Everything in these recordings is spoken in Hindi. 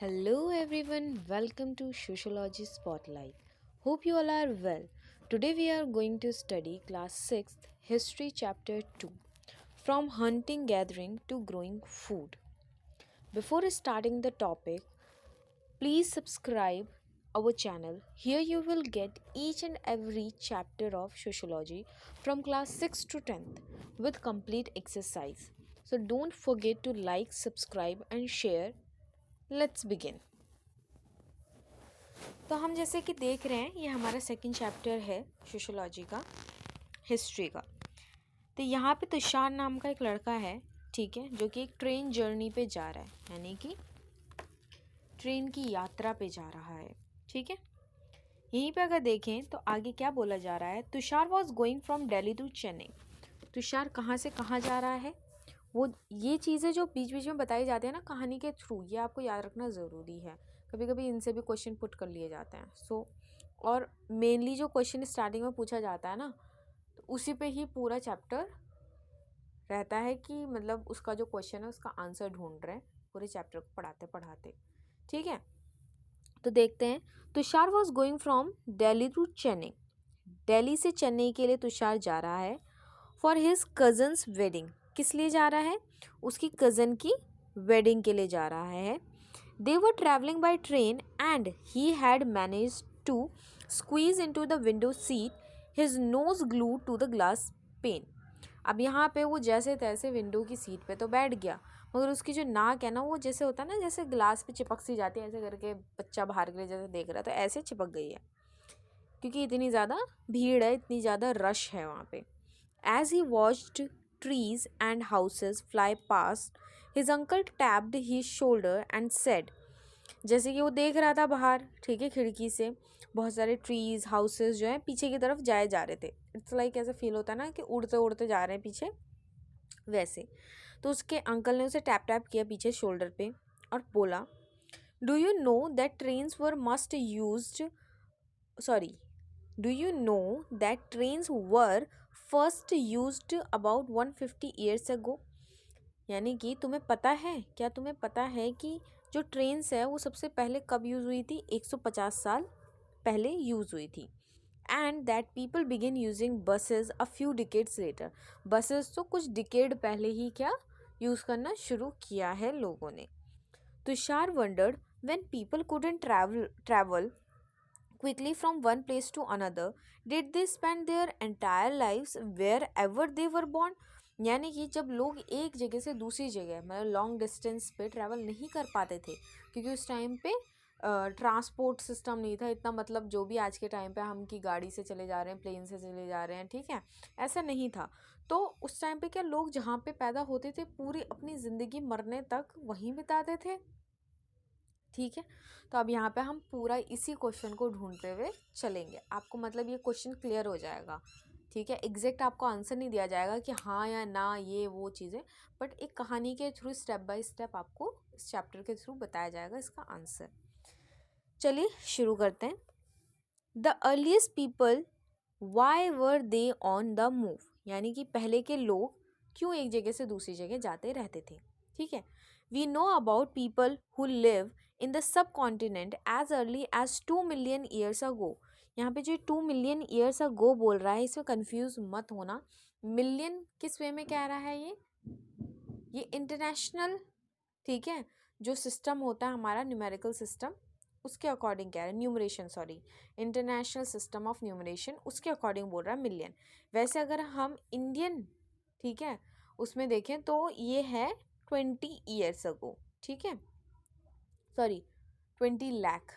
Hello everyone, welcome to Sociology Spotlight. Hope you all are well. Today we are going to study class 6th History chapter 2 from hunting gathering to growing food. Before starting the topic, please subscribe our channel. Here you will get each and every chapter of sociology from class 6 to 10th with complete exercise. So don't forget to like, subscribe and share. Let's begin. तो हम जैसे कि देख रहे हैं ये हमारा सेकंड चैप्टर है सोशोलॉजी का, हिस्ट्री का। तो यहाँ पे तुषार नाम का एक लड़का है, ठीक है, जो कि एक ट्रेन जर्नी पे जा रहा है, यानी कि ट्रेन की यात्रा पे जा रहा है, ठीक है। यहीं पे अगर देखें तो आगे क्या बोला जा रहा है, Tushar was going from Delhi to Chennai. Tushar कहाँ से कहाँ जा रहा है, वो ये चीज़ें जो बीच बीच में बताई जाती है ना कहानी के थ्रू, ये आपको याद रखना ज़रूरी है। कभी कभी इनसे भी क्वेश्चन पुट कर लिए जाते हैं। और मेनली जो क्वेश्चन स्टार्टिंग में पूछा जाता है ना, तो उसी पे ही पूरा चैप्टर रहता है कि मतलब उसका जो क्वेश्चन है उसका आंसर ढूंढ रहे हैं पूरे चैप्टर को पढ़ाते पढ़ाते, ठीक है। तो देखते हैं, Tushar was going from Delhi to Chennai. Delhi से चेन्नई के लिए तुषार जा रहा है फॉर हिज कज़न्स वेडिंग। किस लिए जा रहा है, उसकी कज़न की वेडिंग के लिए जा रहा है। They were travelling by train and he had manage to squeeze into the window seat his nose glue to the glass pane. अब यहाँ पे वो जैसे तैसे विंडो की सीट पे तो बैठ गया, मगर उसकी जो नाक है ना, वो जैसे होता है ना, जैसे ग्लास पे चिपक सी जाती है, ऐसे करके बच्चा बाहर के लिए जैसे देख रहा है तो ऐसे चिपक गई है, क्योंकि इतनी ज़्यादा भीड़ है, इतनी ज़्यादा रश है वहाँ पे। As he watched trees and houses fly past, his uncle tapped his shoulder and said, जैसे कि वो देख रहा था बाहर, ठीक है, खिड़की से बहुत सारे ट्रीज हाउसेस जो हैं पीछे की तरफ जाए जा रहे थे। इट्स लाइक ऐसा फील होता है ना कि उड़ते उड़ते जा रहे हैं पीछे, वैसे। तो उसके अंकल ने उसे टैप टैप किया पीछे शोल्डर पे और बोला, do you know that trains were must used sorry Do you know that trains were first used about 150 years ago? यानी कि तुम्हें पता है क्या, तुम्हें पता है कि जो ट्रेन्स है वो सबसे पहले कब यूज़ हुई थी, 150 साल पहले यूज़ हुई थी। And that people begin using buses a few decades later. Buses तो कुछ डिकेड पहले ही क्या यूज़ करना शुरू किया है लोगों ने। Tushar wondered when people couldn't travel quickly from one place to another, did they spend their entire lives wherever they were born? यानी कि जब लोग एक जगह से दूसरी जगह मतलब लॉन्ग डिस्टेंस पे ट्रैवल नहीं कर पाते थे, क्योंकि उस टाइम पे ट्रांसपोर्ट सिस्टम नहीं था इतना, मतलब जो भी आज के टाइम पे हम की गाड़ी से चले जा रहे हैं, प्लेन से चले जा रहे हैं, ठीक है, ऐसा नहीं था। तो उस टाइम पे क्या लोग जहाँ पे पैदा होते थे पूरी अपनी ज़िंदगी मरने तक वहीं बिताते थे, ठीक है। तो अब यहाँ पे हम पूरा इसी क्वेश्चन को ढूंढते हुए चलेंगे, आपको मतलब ये क्वेश्चन क्लियर हो जाएगा, ठीक है। एग्जैक्ट आपको आंसर नहीं दिया जाएगा कि हाँ या ना ये वो चीज़ें, बट एक कहानी के थ्रू स्टेप बाय स्टेप आपको इस चैप्टर के थ्रू बताया जाएगा इसका आंसर। चलिए शुरू करते हैं। The earliest people why were they on the move, यानी कि पहले के लोग क्यों एक जगह से दूसरी जगह जाते रहते थे, ठीक है। We know about people who live in the subcontinent as early as 2 million years ago. यहाँ पे जो 2 मिलियन ईयर्स अगो बोल रहा है, इसमें कंफ्यूज मत होना। मिलियन किस वे में कह रहा है, ये इंटरनेशनल, ठीक है, जो सिस्टम होता है हमारा न्यूमेरिकल सिस्टम, उसके अकॉर्डिंग कह रहा है, numeration sorry, international system of numeration, उसके अकॉर्डिंग बोल रहा है मिलियन। वैसे अगर हम इंडियन, ठीक है, उसमें देखें तो ये है 20 ईयर्स अगो, ठीक है, sorry 20 lakh,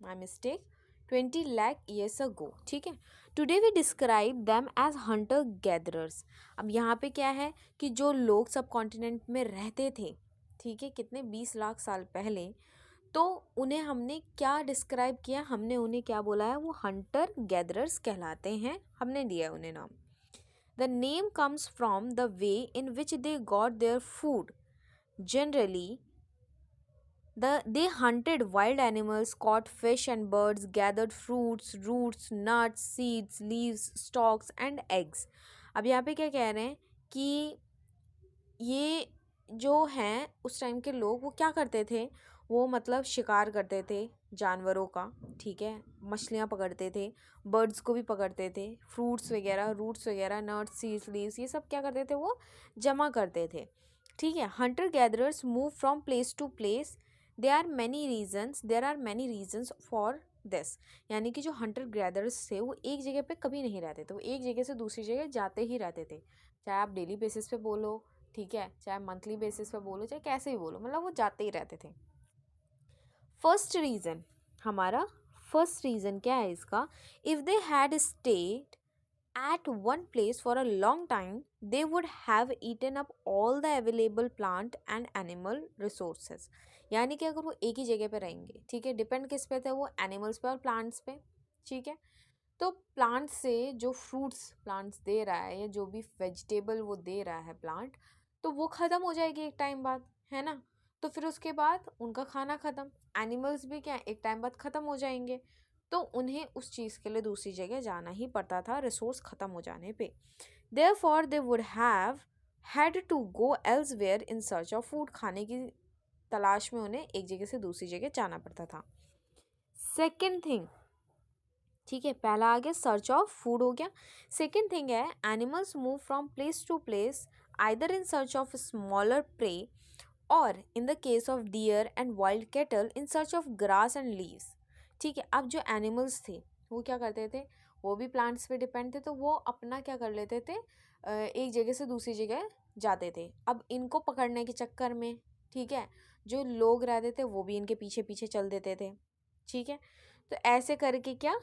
my mistake, 20 lakh years ago, ठीक है। Today we describe them as hunter gatherers. अब यहाँ पे क्या है कि जो लोग सब कॉन्टिनेंट में रहते थे, ठीक है, कितने 20 लाख साल पहले, तो उन्हें हमने क्या डिस्क्राइब किया, हमने उन्हें क्या बोला है, वो हंटर गैदरर्स कहलाते हैं, हमने दिया उन्हें नाम। The name comes from the way in which they got their food. Generally they hunted wild animals, caught fish and birds, gathered fruits, roots, nuts, seeds, leaves, stalks and eggs. अब यहाँ पे क्या कह रहे हैं कि ये जो हैं उस टाइम के लोग वो क्या करते थे, वो मतलब शिकार करते थे जानवरों का, ठीक है, मछलियाँ पकड़ते थे, बर्ड्स को भी पकड़ते थे, फ्रूट्स वगैरह, रूट्स वगैरह, नट्स, सीड्स, लीव्स, ये सब क्या करते थे, वो जमा करते थे, ठीक है। Hunter gatherers move from place to place, there are many reasons for this. यानी कि जो हंटर गैदरर्स थे वो एक जगह पे कभी नहीं रहते थे, वो एक जगह से दूसरी जगह जाते ही रहते थे, चाहे आप डेली बेसिस पे बोलो, ठीक है, चाहे मंथली बेसिस पे बोलो, चाहे कैसे ही बोलो, मतलब वो जाते ही रहते थे। फर्स्ट रीज़न, हमारा फर्स्ट रीज़न क्या है इसका, if they had state at one place for a long time, they would have eaten up all the available plant and animal resources। यानी कि अगर वो एक ही जगह पे रहेंगे, ठीक है, डिपेंड किस पे थे वो, एनिमल्स पे और प्लांट्स पे, ठीक है। तो प्लांट से जो फ्रूट्स प्लांट्स दे रहा है या जो भी वेजिटेबल वो दे रहा है प्लांट, तो वो ख़त्म हो जाएगी एक टाइम बाद, है ना। तो फिर उसके बाद उनका खाना ख़त्म, एनिमल्स भी क्या एक टाइम बाद ख़त्म हो जाएंगे, तो उन्हें उस चीज़ के लिए दूसरी जगह जाना ही पड़ता था रिसोर्स ख़त्म हो जाने पे। Therefore they would have had to go elsewhere in search of food. खाने की तलाश में उन्हें एक जगह से दूसरी जगह जाना पड़ता था। सेकेंड थिंग, ठीक है, पहला आ गया सर्च ऑफ फूड हो गया। सेकेंड थिंग है animals move from place to place either in search of smaller prey और in the case of deer and wild cattle in search of grass and leaves, ठीक है। अब जो एनिमल्स थे वो क्या करते थे, वो भी प्लांट्स पे डिपेंड थे, तो वो अपना क्या कर लेते थे, एक जगह से दूसरी जगह जाते थे। अब इनको पकड़ने के चक्कर में, ठीक है, जो लोग रहते थे वो भी इनके पीछे पीछे चल देते थे, ठीक है। तो ऐसे करके क्या,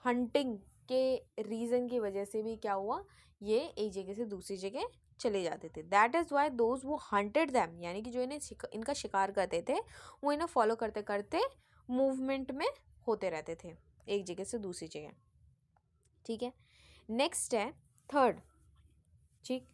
हंटिंग के रीज़न की वजह से भी क्या हुआ, ये एक जगह से दूसरी जगह चले जाते थे। दैट इज़ वाई दोज वो हंटेड दैम, यानी कि जो इनका शिकार करते थे वो इन्हें फॉलो करते करते मूवमेंट में होते रहते थे एक जगह से दूसरी जगह, ठीक है। नेक्स्ट है थर्ड, ठीक,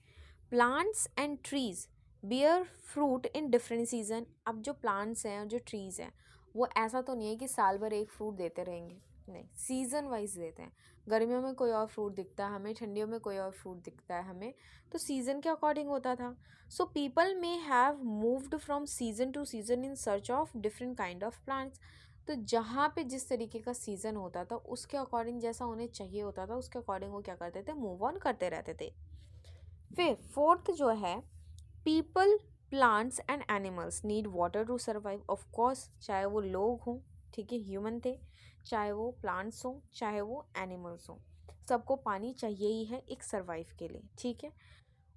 plants and trees bear fruit in different season. अब जो प्लांट्स हैं और जो ट्रीज़ हैं वो ऐसा तो नहीं है कि साल भर एक फ्रूट देते रहेंगे, नहीं, सीज़न वाइज देते हैं। गर्मियों में कोई और फ्रूट दिखता है हमें, ठंडियों में कोई और फ्रूट दिखता है हमें, तो सीज़न के अकॉर्डिंग होता था। So people may have moved from season two season in search of different kind of plants. तो जहाँ पे जिस तरीके का सीज़न होता था उसके अकॉर्डिंग जैसा उन्हें चाहिए होता था उसके अकॉर्डिंग वो क्या करते थे, मूव ऑन करते रहते थे। फिर फोर्थ जो है, people plants and animals need water to survive. Of course, चाहे वो लोग हों, ठीक है, ह्यूमन थे, चाहे वो प्लांट्स हों, चाहे वो एनिमल्स हों, सबको पानी चाहिए ही है एक सर्वाइव के लिए, ठीक है।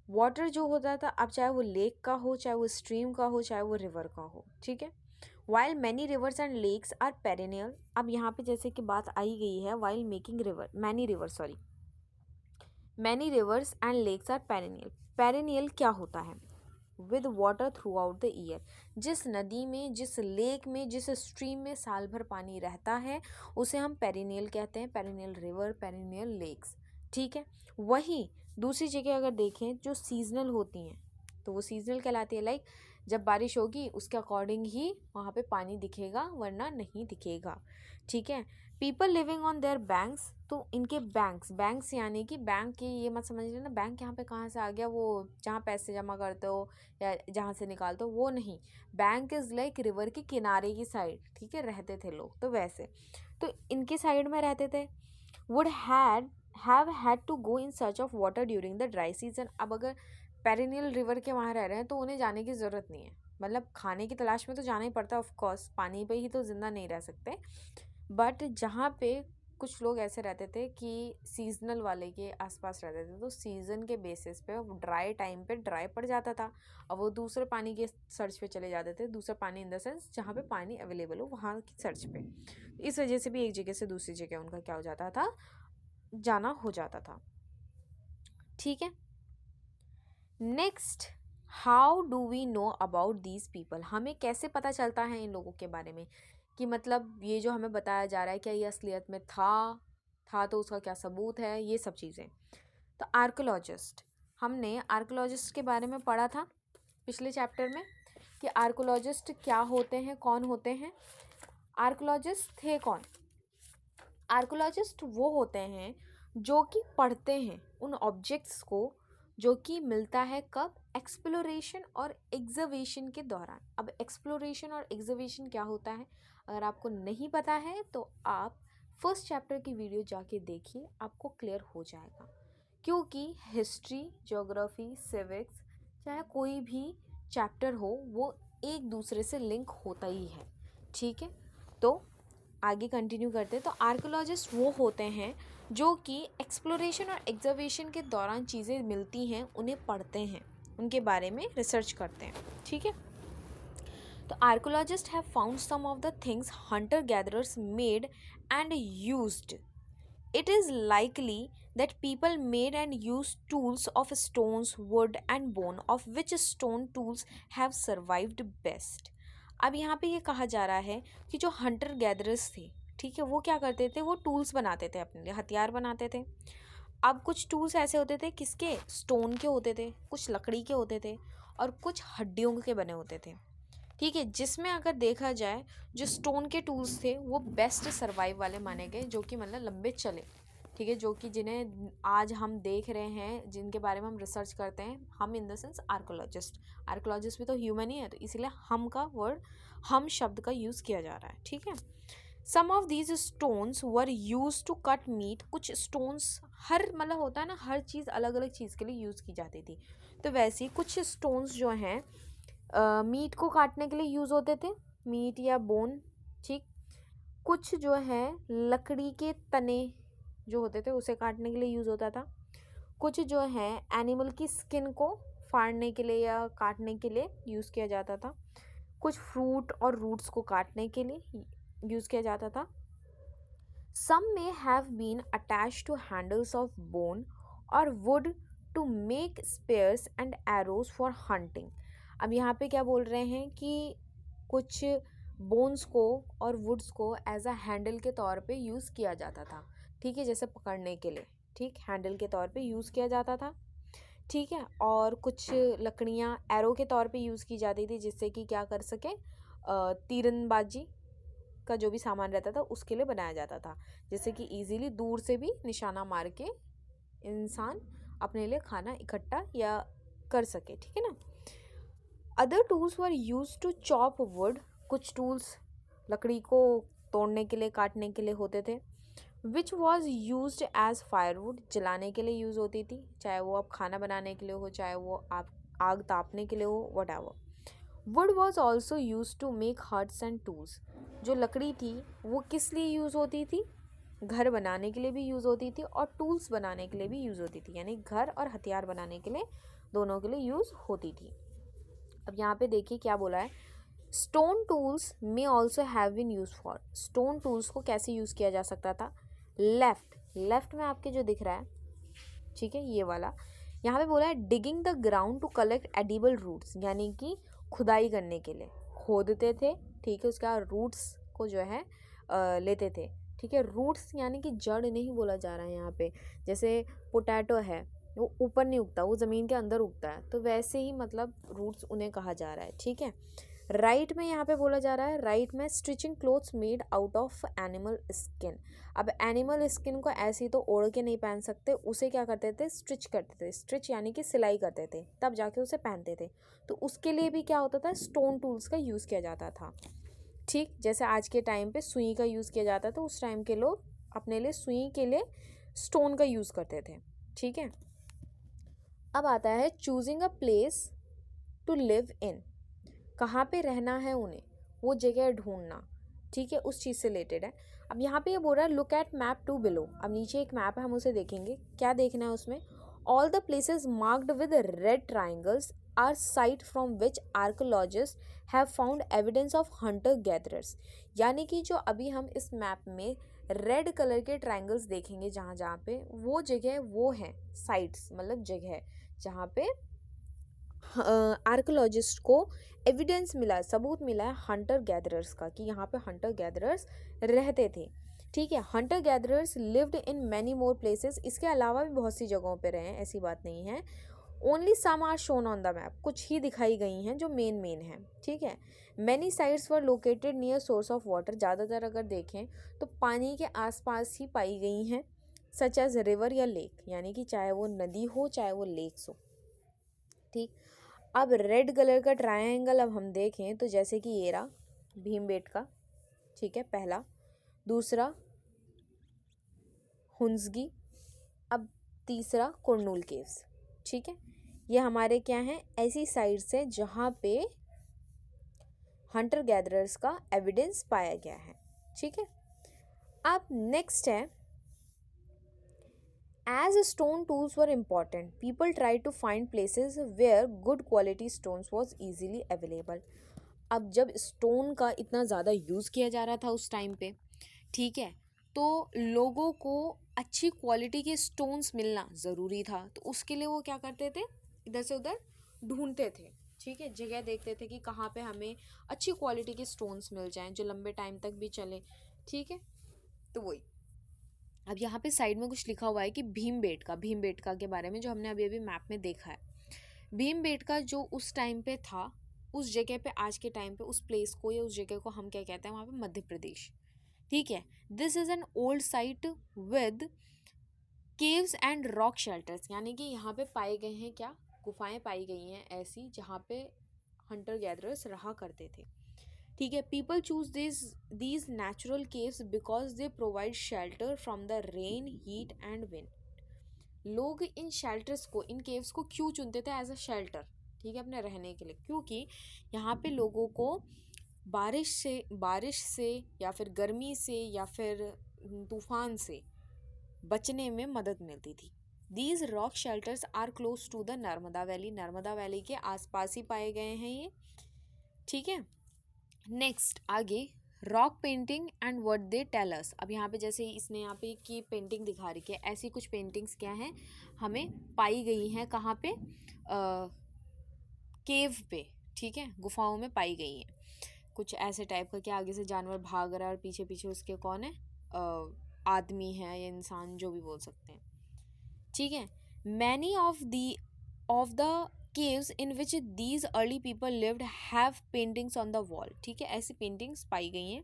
वाटर जो होता था, अब चाहे वो लेक का हो, चाहे वो स्ट्रीम का हो, चाहे वो रिवर का हो, ठीक है। While many rivers and lakes are perennial. अब यहाँ पे जैसे कि बात आई गई है, while making river many river sorry many rivers and lakes are perennial. Perennial क्या होता है, with water throughout the year. जिस नदी में, जिस लेक में, जिस स्ट्रीम में साल भर पानी रहता है उसे हम पेरिनियल कहते हैं, पेरिनियल रिवर, पेरिनियल लेक्स, ठीक है। वहीं दूसरी जगह अगर देखें जो सीजनल होती हैं तो वो सीजनल कहलाती है। लाइक जब बारिश होगी उसके अकॉर्डिंग ही वहाँ पे पानी दिखेगा वरना नहीं दिखेगा, ठीक है। People living on their banks, तो इनके बैंक्स यानी कि बैंक की ये मत समझ लेना बैंक यहाँ पे कहाँ से आ गया, वो जहाँ पैसे जमा करते हो या जहाँ से निकालते हो वो नहीं। बैंक इज़ लाइक रिवर के किनारे की साइड, ठीक है, रहते थे लोग, तो वैसे तो इनके साइड में रहते थे। Would have had to go in search of water during the dry season. अब अगर पेरिनियल रिवर के वहाँ रह रहे हैं तो उन्हें जाने की ज़रूरत नहीं है, मतलब खाने की तलाश में तो जाना ही पड़ता है, ऑफ कोर्स पानी पे ही तो ज़िंदा नहीं रह सकते। बट जहाँ पे कुछ लोग ऐसे रहते थे कि सीजनल वाले के आसपास रहते थे, तो सीज़न के बेसिस पे ड्राई टाइम पे ड्राई पड़ जाता था और वो दूसरे पानी के सर्च पे चले जाते थे, दूसरा पानी इन द सेंस जहाँ पे पानी अवेलेबल हो वहाँ की सर्च पे। इस वजह से भी एक जगह से दूसरी जगह उनका क्या हो जाता था, जाना हो जाता था, ठीक है। Next, how do we know about these people. हमें कैसे पता चलता है इन लोगों के बारे में कि मतलब ये जो हमें बताया जा रहा है क्या ये असलियत में था तो उसका क्या सबूत है, ये सब चीज़ें। तो आर्कोलॉजिस्ट, हमने आर्कोलॉजिस्ट के बारे में पढ़ा था पिछले चैप्टर में कि आर्कोलॉजिस्ट क्या होते हैं, कौन होते हैं। आर्कोलॉजिस्ट थे कौन, आर्कोलॉजिस्ट वो होते हैं जो कि पढ़ते हैं उन ऑब्जेक्ट्स को जो कि मिलता है कब, एक्सप्लोरेशन और एग्जर्वेशन के दौरान। अब एक्सप्लोरेशन और एग्जर्वेशन क्या होता है, अगर आपको नहीं पता है तो आप फर्स्ट चैप्टर की वीडियो जाके देखिए, आपको क्लियर हो जाएगा। क्योंकि हिस्ट्री, ज्योग्राफी, सिविक्स, चाहे कोई भी चैप्टर हो, वो एक दूसरे से लिंक होता ही है। ठीक है, तो आगे कंटिन्यू करते हैं। तो आर्कोलॉजिस्ट वो होते हैं जो कि एक्सप्लोरेशन और एग्जर्वेशन के दौरान चीज़ें मिलती हैं उन्हें पढ़ते हैं, उनके बारे में रिसर्च करते हैं। ठीक है, तो archaeologist have found some of the things hunter gatherers made and used. It is likely that people made and used tools of stones, wood and bone, of which stone tools have survived best. अब यहाँ पे ये कहा जा रहा है कि जो हंटर गैदरर्स थे, ठीक है, वो क्या करते थे, वो टूल्स बनाते थे, अपने लिए हथियार बनाते थे। अब कुछ टूल्स ऐसे होते थे, किसके, स्टोन के होते थे, कुछ लकड़ी के होते थे और कुछ हड्डियों के बने होते थे। ठीक है, जिसमें अगर देखा जाए जो स्टोन के टूल्स थे वो बेस्ट सर्वाइव वाले माने गए, जो कि मतलब लंबे चले। ठीक है, जो कि जिन्हें आज हम देख रहे हैं, जिनके बारे में हम रिसर्च करते हैं, हम in the sense archaeologist. Archaeologist भी तो ह्यूमन ही है, तो इसीलिए हम का वर्ड, हम शब्द का यूज़ किया जा रहा है। ठीक है, some of these stones were use to cut meat. कुछ स्टोन्स, हर मतलब होता है ना, हर चीज़ अलग अलग चीज़ के लिए यूज़ की जाती थी, तो वैसे ही कुछ स्टोन्स जो हैं मीट को काटने के लिए यूज़ होते थे, मीट या बोन। ठीक, कुछ जो है लकड़ी के तने जो होते थे उसे काटने के लिए यूज़ होता था। कुछ जो है एनिमल की स्किन को फाड़ने के लिए या काटने के लिए यूज़ किया जाता था। कुछ फ्रूट और रूट्स को काटने के लिए यूज़ किया जाता था। Some may have been attached to handles of bone or wood to make spears and arrows for hunting. अब यहाँ पे क्या बोल रहे हैं कि कुछ बोन्स को और वुड्स को एज अ हैंडल के तौर पे यूज़ किया जाता था। ठीक है, जैसे पकड़ने के लिए, ठीक, हैंडल के तौर पे यूज़ किया जाता था। ठीक है, और कुछ लकड़ियाँ एरो के तौर पे यूज़ की जाती थी, जिससे कि क्या कर सके, तीरंदाजी का जो भी सामान रहता था उसके लिए बनाया जाता था, जैसे कि इजीली दूर से भी निशाना मार के इंसान अपने लिए खाना इकट्ठा या कर सके। ठीक है ना। Other tools were use to chop wood. कुछ टूल्स लकड़ी को तोड़ने के लिए, काटने के लिए होते थे। Which was use as firewood, जलाने के लिए यूज़ होती थी, चाहे वो आप खाना बनाने के लिए हो, चाहे वो आप आग तापने के लिए हो, whatever. Wood was also use to make huts and tools. जो लकड़ी थी वो किस लिए यूज़ होती थी, घर बनाने के लिए भी यूज़ होती थी और टूल्स बनाने के लिए भी यूज़ होती थी, यानी घर और हथियार बनाने के लिए, दोनों के लिए यूज़ होती थी। अब यहाँ पे देखिए क्या बोला है, stone tools may also have been use for. Stone tools को कैसे यूज़ किया जा सकता था, लेफ्ट में आपके जो दिख रहा है, ठीक है, ये वाला, यहाँ पे बोला है digging the ground to collect edible roots, यानी कि खुदाई करने के लिए खोदते थे। ठीक है, उसका रूट्स को जो है लेते थे। ठीक है, रूट्स यानी कि जड़ नहीं बोला जा रहा है यहाँ पे, जैसे पोटैटो है वो ऊपर नहीं उगता, वो ज़मीन के अंदर उगता है, तो वैसे ही मतलब रूट्स उन्हें कहा जा रहा है। ठीक है, राइट में यहाँ पे बोला जा रहा है, राइट में stitching clothes made out of animal skin. अब एनिमल स्किन को ऐसे ही तो ओढ़ के नहीं पहन सकते, उसे क्या करते थे, स्टिच करते थे। स्टिच यानी कि सिलाई करते थे, तब जाके उसे पहनते थे। तो उसके लिए भी क्या होता था, स्टोन टूल्स का यूज़ किया जाता था। ठीक, जैसे आज के टाइम पे सुई का यूज़ किया जाता था, उस टाइम के लोग अपने लिए सुई के लिए स्टोन का यूज़ करते थे। ठीक है, अब आता है choosing a place to live in. कहाँ पे रहना है उन्हें, वो जगह ढूंढना। ठीक है, उस चीज़ से रिलेटेड है। अब यहाँ पे ये बोल रहा है look at map two below. अब नीचे एक मैप है, हम उसे देखेंगे, क्या देखना है उसमें। All the places marked with red triangles are site from which archaeologist have found evidence of hunter gatherers. यानी कि जो अभी हम इस मैप में रेड कलर के ट्राइंगल्स देखेंगे, जहाँ जहाँ पे वो जगह, वो है साइट्स, मतलब जगह जहाँ पे आर्कोलॉजिस्ट को एविडेंस मिला, सबूत मिला है हंटर गैदरर्स का, कि यहाँ पे हंटर गैदरर्स रहते थे। ठीक है, hunter gatherers lived in many more places. इसके अलावा भी बहुत सी जगहों पे रहे हैं, ऐसी बात नहीं है। Only some are shown on the map, कुछ ही दिखाई गई हैं जो मेन हैं। ठीक है, many sites were located near source of water. ज़्यादातर अगर देखें तो पानी के आसपास ही पाई गई हैं, सच एज रिवर या लेक, यानी कि चाहे वो नदी हो चाहे वो लेक्स हो। ठीक। अब रेड कलर का ट्रायंगल अब हम देखें तो जैसे कि ये रहा भीमबेटका, ठीक है, पहला। दूसरा हुंसगी। अब तीसरा कुरनूल केव्स, ठीक है। ये हमारे क्या हैं, ऐसी साइट्स हैं जहाँ पे हंटर गैदरर्स का एविडेंस पाया गया है, ठीक है। अब नेक्स्ट है, as stone tools were important, people tried to find places where good quality stones was easily available. अब जब स्टोन का इतना ज़्यादा यूज़ किया जा रहा था उस टाइम पे, ठीक है, तो लोगों को अच्छी क्वालिटी के स्टोन्स मिलना ज़रूरी था, तो उसके लिए वो क्या करते थे, इधर से उधर ढूंढते थे, ठीक है, जगह देखते थे कि कहाँ पे हमें अच्छी क्वालिटी के स्टोन्स मिल जाएं जो लंबे टाइम तक भी चले, ठीक है। तो वही, अब यहाँ पे साइड में कुछ लिखा हुआ है कि भीमबेटका के बारे में, जो हमने अभी अभी मैप में देखा है। भीमबेटका जो उस टाइम पे था, उस जगह पे आज के टाइम पे उस प्लेस को या उस जगह को हम क्या कहते हैं, वहाँ पे मध्य प्रदेश, ठीक है। This is an old site with caves and rock shelters, यानी कि यहाँ पे पाए गए हैं क्या, गुफाएं पाई गई हैं ऐसी जहाँ पे हंटर गैदरर्स रहा करते थे, ठीक है। People choose these natural caves because they provide shelter from the rain, heat and wind. लोग इन शेल्टर्स को, इन केव्स को क्यों चुनते थे एज अ शेल्टर, ठीक है, अपने रहने के लिए, क्योंकि यहाँ पे लोगों को बारिश से या फिर गर्मी से या फिर तूफान से बचने में मदद मिलती थी। These rock shelters are close to the Narmada valley, Narmada valley के आसपास ही पाए गए हैं ये, ठीक है। नेक्स्ट आगे, rock painting and what they tell us. अब यहाँ पे जैसे इसने यहाँ पे की पेंटिंग दिखा रखी है, ऐसी कुछ पेंटिंग्स क्या हैं हमें पाई गई हैं, कहाँ पे, केव पे, ठीक है, गुफाओं में पाई गई हैं। कुछ ऐसे टाइप का कि आगे से जानवर भाग रहा है और पीछे पीछे उसके कौन है, आदमी है या इंसान, जो भी बोल सकते हैं, ठीक है। Many of the caves in which these early people lived have paintings on the wall, ठीक है, ऐसी पेंटिंग्स पाई गई हैं।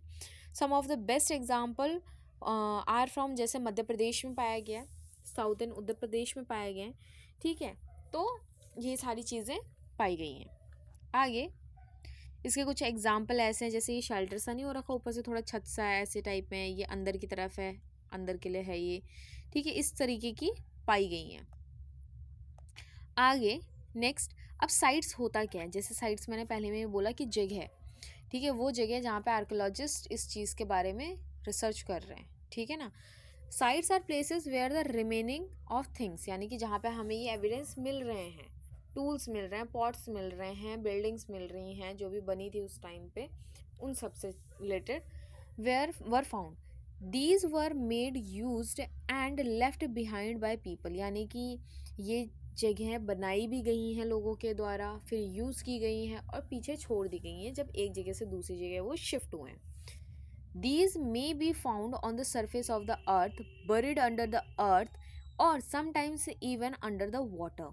Some of the best example are from, जैसे मध्य प्रदेश में पाया गया है, साउथर्न उत्तर प्रदेश में पाया गया है, ठीक है। तो ये सारी चीज़ें पाई गई हैं। आगे इसके कुछ एग्जाम्पल ऐसे हैं, जैसे ये शेल्टर सा नहीं हो रखा, ऊपर से थोड़ा छत सा है, ऐसे टाइप में, ये अंदर की तरफ है, अंदर के लिए है ये, ठीक है, इस तरीके की पाई गई हैं। आगे नेक्स्ट, अब साइट्स होता क्या है, जैसे साइट्स मैंने पहले में बोला कि जगह, ठीक है, वो जगह जहाँ पे आर्कोलॉजिस्ट इस चीज़ के बारे में रिसर्च कर रहे हैं, ठीक है ना। Sites are places where the remaining of things, यानी कि जहाँ पे हमें ये एविडेंस मिल रहे हैं, टूल्स मिल रहे हैं, पॉट्स मिल रहे हैं, बिल्डिंग्स मिल रही हैं जो भी बनी थी उस टाइम पे, उन सब से related, where were found, these were made used and left behind by people, यानी कि ये जगह बनाई भी गई हैं लोगों के द्वारा, फिर यूज़ की गई हैं और पीछे छोड़ दी गई हैं जब एक जगह से दूसरी जगह वो शिफ्ट हुए हैं। These may be found on the surface of the earth, buried under the earth और sometimes even under the water,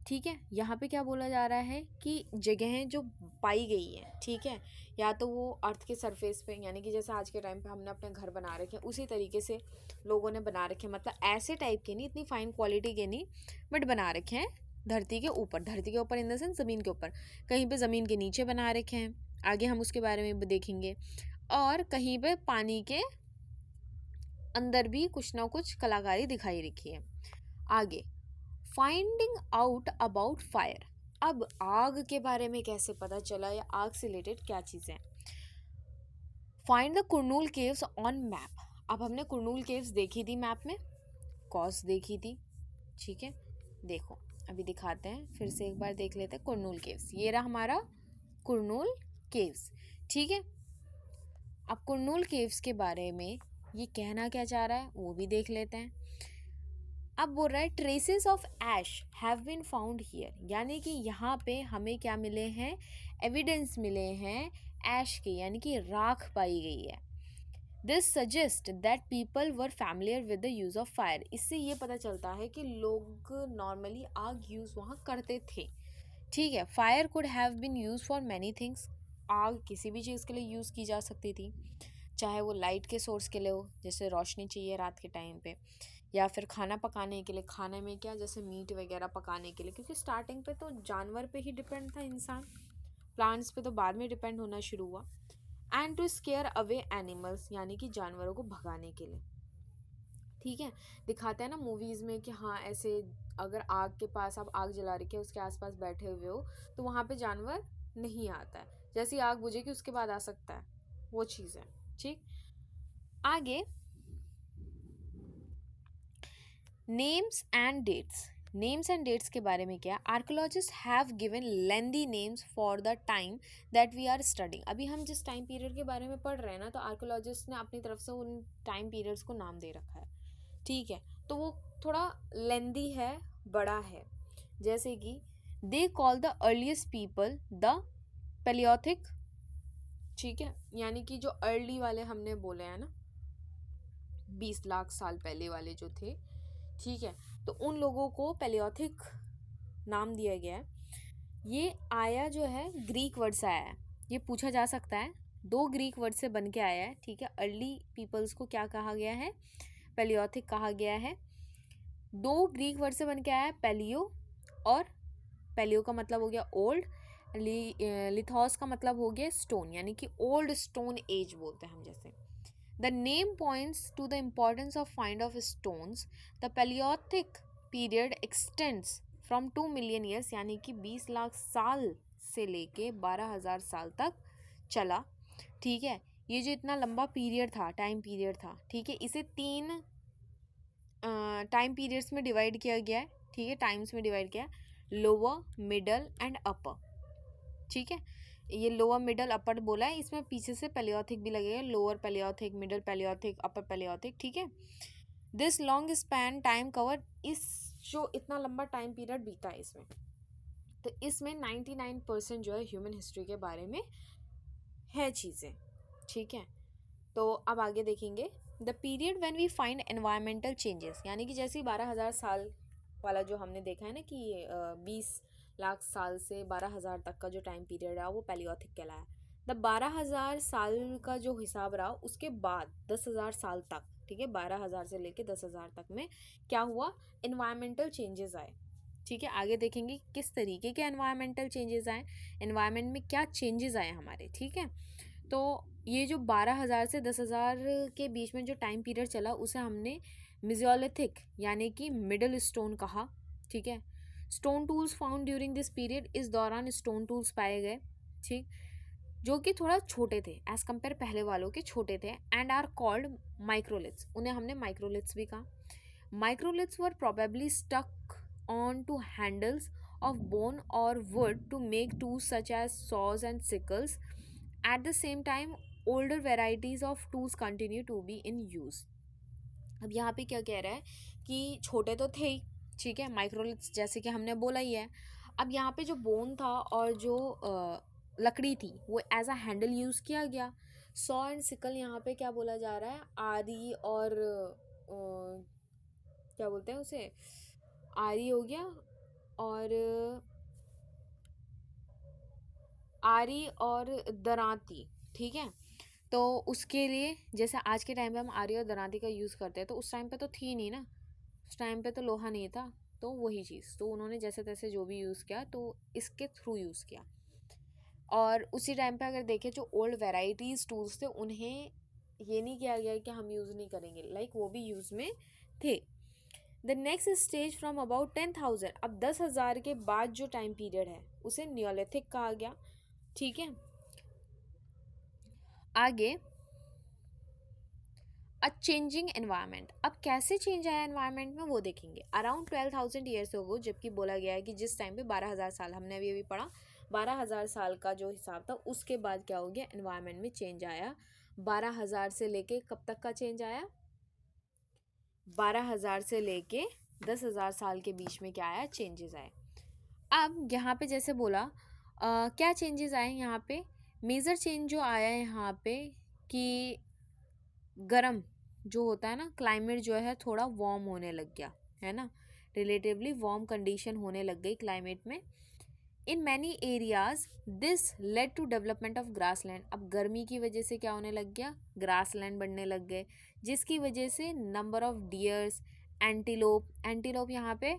ठीक है। यहाँ पे क्या बोला जा रहा है कि जगहें जो पाई गई हैं, ठीक है, या तो वो अर्थ के सरफेस पे, यानी कि जैसे आज के टाइम पे हमने अपने घर बना रखे हैं उसी तरीके से लोगों ने बना रखे हैं, मतलब ऐसे टाइप के नहीं, इतनी फाइन क्वालिटी के नहीं, बट बना रखे हैं धरती के ऊपर, धरती के ऊपर इन द सेंस ज़मीन के ऊपर, कहीं पे ज़मीन के नीचे बना रखे हैं, आगे हम उसके बारे में भी देखेंगे, और कहीं पे पानी के अंदर भी कुछ ना कुछ कलाकारी दिखाई रखी है। आगे, फाइंडिंग आउट अबाउट फायर, अब आग के बारे में कैसे पता चला या आग से रिलेटेड क्या चीज़ें। Find the Kurnool caves on map, अब हमने कुरनूल केव्स देखी थी मैप में, कॉस्ट देखी थी, ठीक है। देखो अभी दिखाते हैं, फिर से एक बार देख लेते हैं कुरनूल केव्स, ये रहा हमारा कुरनूल केव्स, ठीक है। अब कुरनूल केव्स के बारे में ये कहना क्या चाह रहा है वो भी देख लेते हैं। अब बोल रहा है traces of ash have been found here, यानी कि यहाँ पे हमें क्या मिले हैं, एविडेंस मिले हैं ऐश के, यानी कि राख पाई गई है। This suggest that people were familiar with the use of fire, इससे ये पता चलता है कि लोग नॉर्मली आग यूज़ वहाँ करते थे, ठीक है। Fire could have been use for many things, आग किसी भी चीज़ के लिए यूज़ की जा सकती थी, चाहे वो लाइट के सोर्स के लिए हो, जैसे रोशनी चाहिए रात के टाइम पे, या फिर खाना पकाने के लिए, खाने में क्या जैसे मीट वगैरह पकाने के लिए, क्योंकि स्टार्टिंग पे तो जानवर पे ही डिपेंड था इंसान, प्लांट्स पे तो बाद में डिपेंड होना शुरू हुआ। And to scare away animals, यानी कि जानवरों को भगाने के लिए, ठीक है। दिखाते हैं ना मूवीज़ में कि हाँ ऐसे अगर आग के पास आप आग जला रखे उसके आसपास बैठे हुए हो तो वहाँ पे जानवर नहीं आता है, जैसी आग बुझेगी उसके बाद आ सकता है, वो चीज़ है, ठीक। आगे नेम्स एंड डेट्स के बारे में क्या, archaeologist have given lengthy names for the time that we are studying. अभी हम जिस टाइम पीरियड के बारे में पढ़ रहे हैं ना, तो आर्कोलॉजिस्ट ने अपनी तरफ से उन टाइम पीरियड्स को नाम दे रखा है, ठीक है। तो वो थोड़ा लेंदी है, बड़ा है। जैसे कि they call the earliest people the paleolithic, ठीक है, यानी कि जो अर्ली वाले हमने बोले हैं ना, 20 लाख साल पहले वाले जो थे, ठीक है, तो उन लोगों को पेलियोथिक नाम दिया गया है। ये आया जो है ग्रीक वर्ड से आया है, ये पूछा जा सकता है, 2 ग्रीक वर्ड से बन के आया है, ठीक है। अर्ली पीपल्स को क्या कहा गया है, पेलियोथिक कहा गया है। 2 ग्रीक वर्ड से बन के आया है, पेलियो, और पेलियो का मतलब हो गया ओल्ड, लिथोस का मतलब हो गया स्टोन, यानी कि ओल्ड स्टोन एज बोलते हैं हम जैसे। The name points to the importance of find of stones. The Paleolithic period extends from 2 million years, यानी कि 20 लाख साल से लेके 12,000 साल तक चला, ठीक है। ये जो इतना लंबा पीरियड था, टाइम पीरियड था, ठीक है, इसे 3 टाइम पीरियड्स में डिवाइड किया गया है, ठीक है, टाइम्स में डिवाइड किया, लोअर, मिडल एंड अपर, ठीक है। ये लोअर मिडल अपर बोला है, इसमें पीछे से पेलियोथिक भी लगेगा, लोअर पेलियोथिक, मिडल पेलियोथिक, अपर पेलियोथिक, ठीक है। This long span time cover, इस जो इतना लंबा टाइम पीरियड बीता है इसमें, तो इसमें 99% जो है ह्यूमन हिस्ट्री के बारे में है चीज़ें, ठीक है। तो अब आगे देखेंगे, the period when we find environmental changes, यानी कि जैसे 12,000 साल वाला जो हमने देखा है ना कि 20 लाख साल से 12,000 तक का जो टाइम पीरियड रहा वो पेलियोथिक कहलाया। द 12,000 साल का जो हिसाब रहा उसके बाद 10,000 साल तक, ठीक है, 12,000 से लेके 10,000 तक में क्या हुआ, एनवायरमेंटल चेंजेस आए, ठीक है। आगे देखेंगे किस तरीके के एनवायरमेंटल चेंजेस आए, एनवायरमेंट में क्या चेंजेस आए हमारे, ठीक है। तो ये जो 12,000 से 10,000 के बीच में जो टाइम पीरियड चला उसे हमने मिजोलिथिक यानी कि मिडल स्टोन कहा, ठीक है। Stone tools found during this period, इस दौरान स्टोन टूल्स पाए गए, ठीक, जो कि थोड़ा छोटे थे एज कम्पेयर पहले वालों के, छोटे थे, एंड आर कॉल्ड माइक्रोलिथ्स, उन्हें हमने माइक्रोलिथ्स भी कहा। Microliths were probably stuck on to handles of bone or wood to make tools such as saws and sickles. At the same time, older varieties of tools continue to be in use. अब यहाँ पे क्या कह रहा है कि छोटे तो थे ही, ठीक है, माइक्रोलिथ्स जैसे कि हमने बोला ही है। अब यहाँ पे जो बोन था और जो लकड़ी थी वो एज अ हैंडल यूज़ किया गया। सॉ एंड सिकल यहाँ पे क्या बोला जा रहा है, आरी और क्या बोलते हैं उसे, आरी हो गया, और आरी और दरांती, ठीक है। तो उसके लिए जैसे आज के टाइम पे हम आरी और दरांती का यूज़ करते हैं, तो उस टाइम पे तो थी नहीं ना, उस टाइम पे तो लोहा नहीं था, तो वही चीज़, तो उन्होंने जैसे तैसे जो भी यूज़ किया तो इसके थ्रू यूज़ किया। और उसी टाइम पे अगर देखें जो ओल्ड वेराइटीज़ टूल्स थे उन्हें ये नहीं किया गया कि हम यूज़ नहीं करेंगे, लाइक वो भी यूज़ में थे। The next stage from about 10,000, अब 10,000 के बाद जो टाइम पीरियड है उसे नियोलिथिक कहा गया, ठीक है। आगे अ चेंजिंग एनवायरनमेंट, अब कैसे चेंज आया एनवायरनमेंट में वो देखेंगे। अराउंड 12,000 ईयर्स हो, जबकि बोला गया है कि जिस टाइम पे 12,000 साल, हमने अभी पढ़ा 12,000 साल का जो हिसाब था उसके बाद क्या हो गया, एनवायरनमेंट में चेंज आया। 12,000 से लेके कब तक का चेंज आया, 12,000 से लेके 10,000 साल के बीच में क्या आया, चेंजेस आए। अब यहाँ पे जैसे बोला क्या चेंजेस आए यहाँ पे, मेजर चेंज जो आया है यहाँ पे कि गर्म जो होता है ना, क्लाइमेट जो है थोड़ा वार्म होने लग गया है ना, रिलेटिवली वार्म कंडीशन होने लग गई क्लाइमेट में। In many areas this led to development of grassland, अब गर्मी की वजह से क्या होने लग गया, ग्रास लैंड बढ़ने लग गए, जिसकी वजह से number of dears antelope, antelope यहाँ पे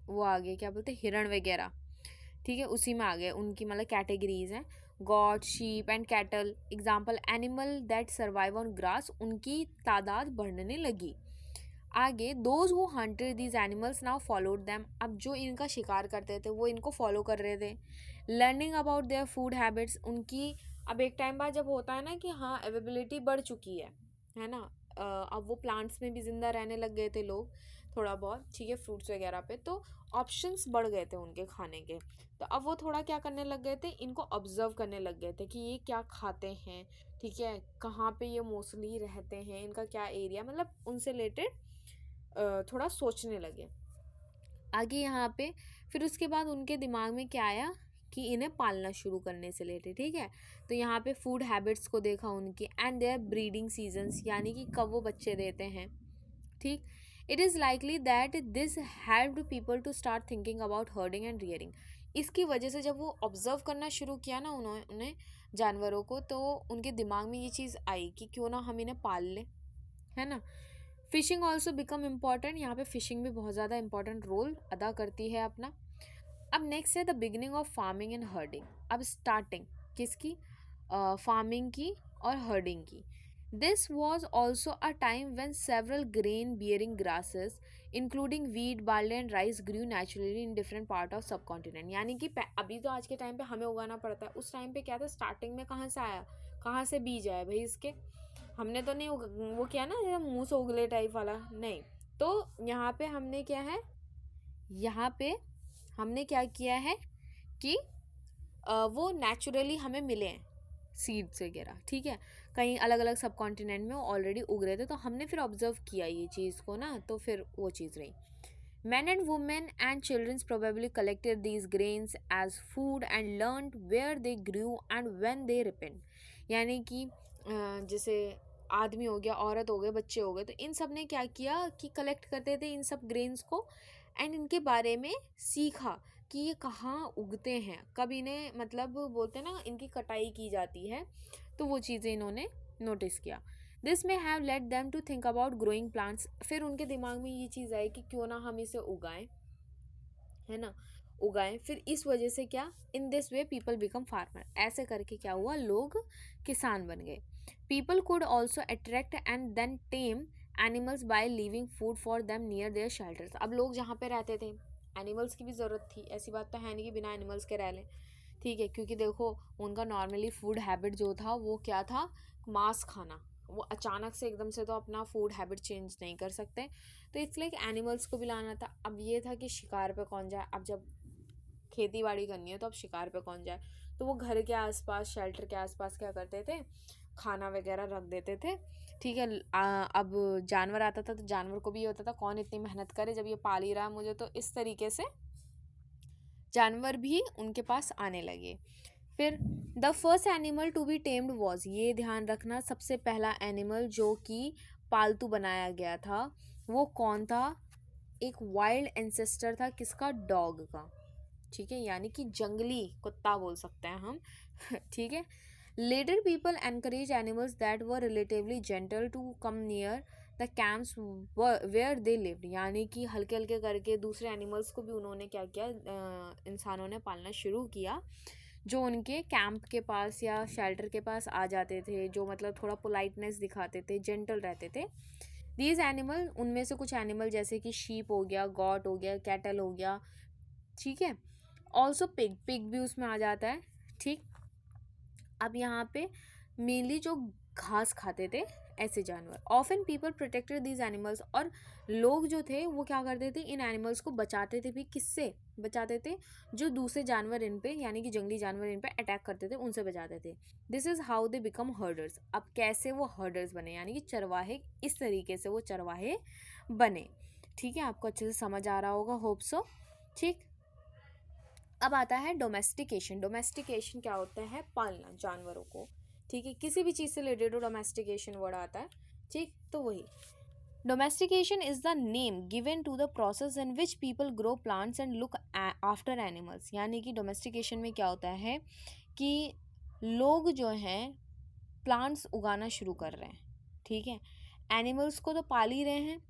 वो आ गए क्या बोलते हैं, हिरण वगैरह, ठीक है, उसी में आ गए, उनकी मतलब कैटेगरीज हैं। Goat, sheep and cattle example animal that survive on grass, उनकी तादाद बढ़ने लगी। आगे those who hunted these animals now followed them, अब जो इनका शिकार करते थे वो इनको फॉलो कर रहे थे। Learning about their food habits, उनकी अब एक टाइम बाद जब होता है ना कि हाँ अवेबिलिटी बढ़ चुकी है ना, अब वो प्लांट्स में भी जिंदा रहने लग गए थे लोग थोड़ा बहुत, ठीक है, फ्रूट्स वगैरह पे, तो ऑप्शंस बढ़ गए थे उनके खाने के। तो अब वो थोड़ा क्या करने लग गए थे, इनको ऑब्जर्व करने लग गए थे कि ये क्या खाते हैं, ठीक है, कहाँ पे ये मोस्टली रहते हैं, इनका क्या एरिया, मतलब उनसे रिलेटेड थोड़ा सोचने लगे आगे यहाँ पे। फिर उसके बाद उनके दिमाग में क्या आया कि इन्हें पालना शुरू करने से रिलेटेड, ठीक है। तो यहाँ पे फूड हैबिट्स को देखा उनकी, एंड देयर ब्रीडिंग सीजन्स, यानी कि कब वो बच्चे देते हैं, ठीक। It is likely that this helped people to start thinking about herding and rearing, इसकी वजह से जब वो ऑब्जर्व करना शुरू किया ना उन्होंने जानवरों को, तो उनके दिमाग में ये चीज़ आई कि क्यों ना हम इन्हें पाल लें, है ना। फिशिंग ऑल्सो बिकम इम्पॉर्टेंट, यहाँ पे फिशिंग भी बहुत ज़्यादा इंपॉर्टेंट रोल अदा करती है अपना। अब नेक्स्ट है the beginning of farming and herding, अब स्टार्टिंग किसकी, फार्मिंग की और हर्डिंग की। This was also a time when several grain bearing grasses including wheat, barley and rice grew naturally in different part of subcontinent, यानी कि अभी तो आज के टाइम पे हमें उगाना पड़ता है, उस टाइम पे क्या था, स्टार्टिंग में कहाँ से आया, कहाँ से बीज आया भाई इसके, हमने तो नहीं वो किया ना जैसे मुंह से उगले टाइप वाला, नहीं। तो यहाँ पे हमने क्या है, यहाँ पे हमने क्या किया है कि वो नेचुरली हमें मिले हैं सीड्स वगैरह, ठीक है, कहीं अलग अलग सब कॉन्टिनेंट में ऑलरेडी उग रहे थे, तो हमने फिर ऑब्जर्व किया ये चीज़ को ना, तो फिर वो चीज़ रही। Men and women and children probably collected these grains as food and learned where they grew and when they ripened, यानी कि जैसे आदमी हो गया, औरत हो गए, बच्चे हो गए, तो इन सब ने क्या किया कि कलेक्ट करते थे इन सब ग्रेन्स को, एंड इनके बारे में सीखा कि ये कहाँ उगते हैं, कब इन्हें मतलब बोलते हैं ना इनकी कटाई की जाती है, तो वो चीज़ें इन्होंने नोटिस किया। This may have led them to think about growing plants, फिर उनके दिमाग में ये चीज़ आई कि क्यों ना हम इसे उगाएं, है ना, उगाएं। फिर इस वजह से क्या, in this way people become farmer, ऐसे करके क्या हुआ, लोग किसान बन गए। People could also attract and then tame animals by leaving food for them near their shelters, अब लोग जहाँ पे रहते थे एनिमल्स की भी ज़रूरत थी, ऐसी बात तो है नहीं कि बिना एनिमल्स के रह लें, ठीक है, क्योंकि देखो उनका नॉर्मली फूड हैबिट जो था वो क्या था, मांस खाना, वो अचानक से एकदम से तो अपना फूड हैबिट चेंज नहीं कर सकते, तो इट्स लाइक एनिमल्स को भी लाना था। अब ये था कि शिकार पे कौन जाए, अब जब खेती बाड़ी करनी है तो अब शिकार पे कौन जाए, तो वो घर के आसपास, शेल्टर के आसपास क्या करते थे, खाना वगैरह रख देते थे, ठीक है। अब जानवर आता था तो जानवर को भी ये होता था कौन इतनी मेहनत करे, जब ये पाल ही रहा है मुझे, तो इस तरीके से जानवर भी उनके पास आने लगे। फिर the first animal to be tamed was, ये ध्यान रखना, सबसे पहला एनिमल जो कि पालतू बनाया गया था वो कौन था, एक वाइल्ड एंसेस्टर था किसका, डॉग का, ठीक है, यानी कि जंगली कुत्ता बोल सकते हैं हम ठीक है। Later people encourage animals that were relatively gentle to come near the camps where they lived, यानी कि हल्के हल्के करके दूसरे एनिमल्स को भी उन्होंने क्या किया, इंसानों ने पालना शुरू किया, जो उनके कैंप के पास या शेल्टर के पास आ जाते थे, जो मतलब थोड़ा पोलाइटनेस दिखाते थे, जेंटल रहते थे। दीज एनिमल, उनमें से कुछ एनिमल जैसे कि शीप हो गया, गॉट हो गया, कैटल हो गया, ठीक है, ऑल्सो पिग, पिग भी उसमें आ जाता है, ठीक। अब यहाँ पे मेनली जो घास खाते थे ऐसे जानवर, often people protected these animals, और लोग जो थे वो क्या करते थे, इन एनिमल्स को बचाते थे भी, किससे बचाते थे, जो दूसरे जानवर इन पे यानी कि जंगली जानवर इन पे अटैक करते थे उनसे बचाते थे। This is how they become herders, अब कैसे वो हर्डर्स बने, यानी कि चरवाहे, इस तरीके से वो चरवाहे बने, ठीक है, आपको अच्छे से समझ आ रहा होगा, होप सो, ठीक। अब आता है डोमेस्टिकेशन, डोमेस्टिकेशन क्या होता है, पालना जानवरों को, ठीक है, किसी भी चीज़ से रिलेटेड हो डोमेस्टिकेशन वर्ड आता है, ठीक, तो वही domestication is the name given to the process in which people grow plants and look after animals, यानी कि डोमेस्टिकेशन में क्या होता है कि लोग जो हैं प्लांट्स उगाना शुरू कर रहे हैं, ठीक है, एनिमल्स को तो पाल ही रहे हैं,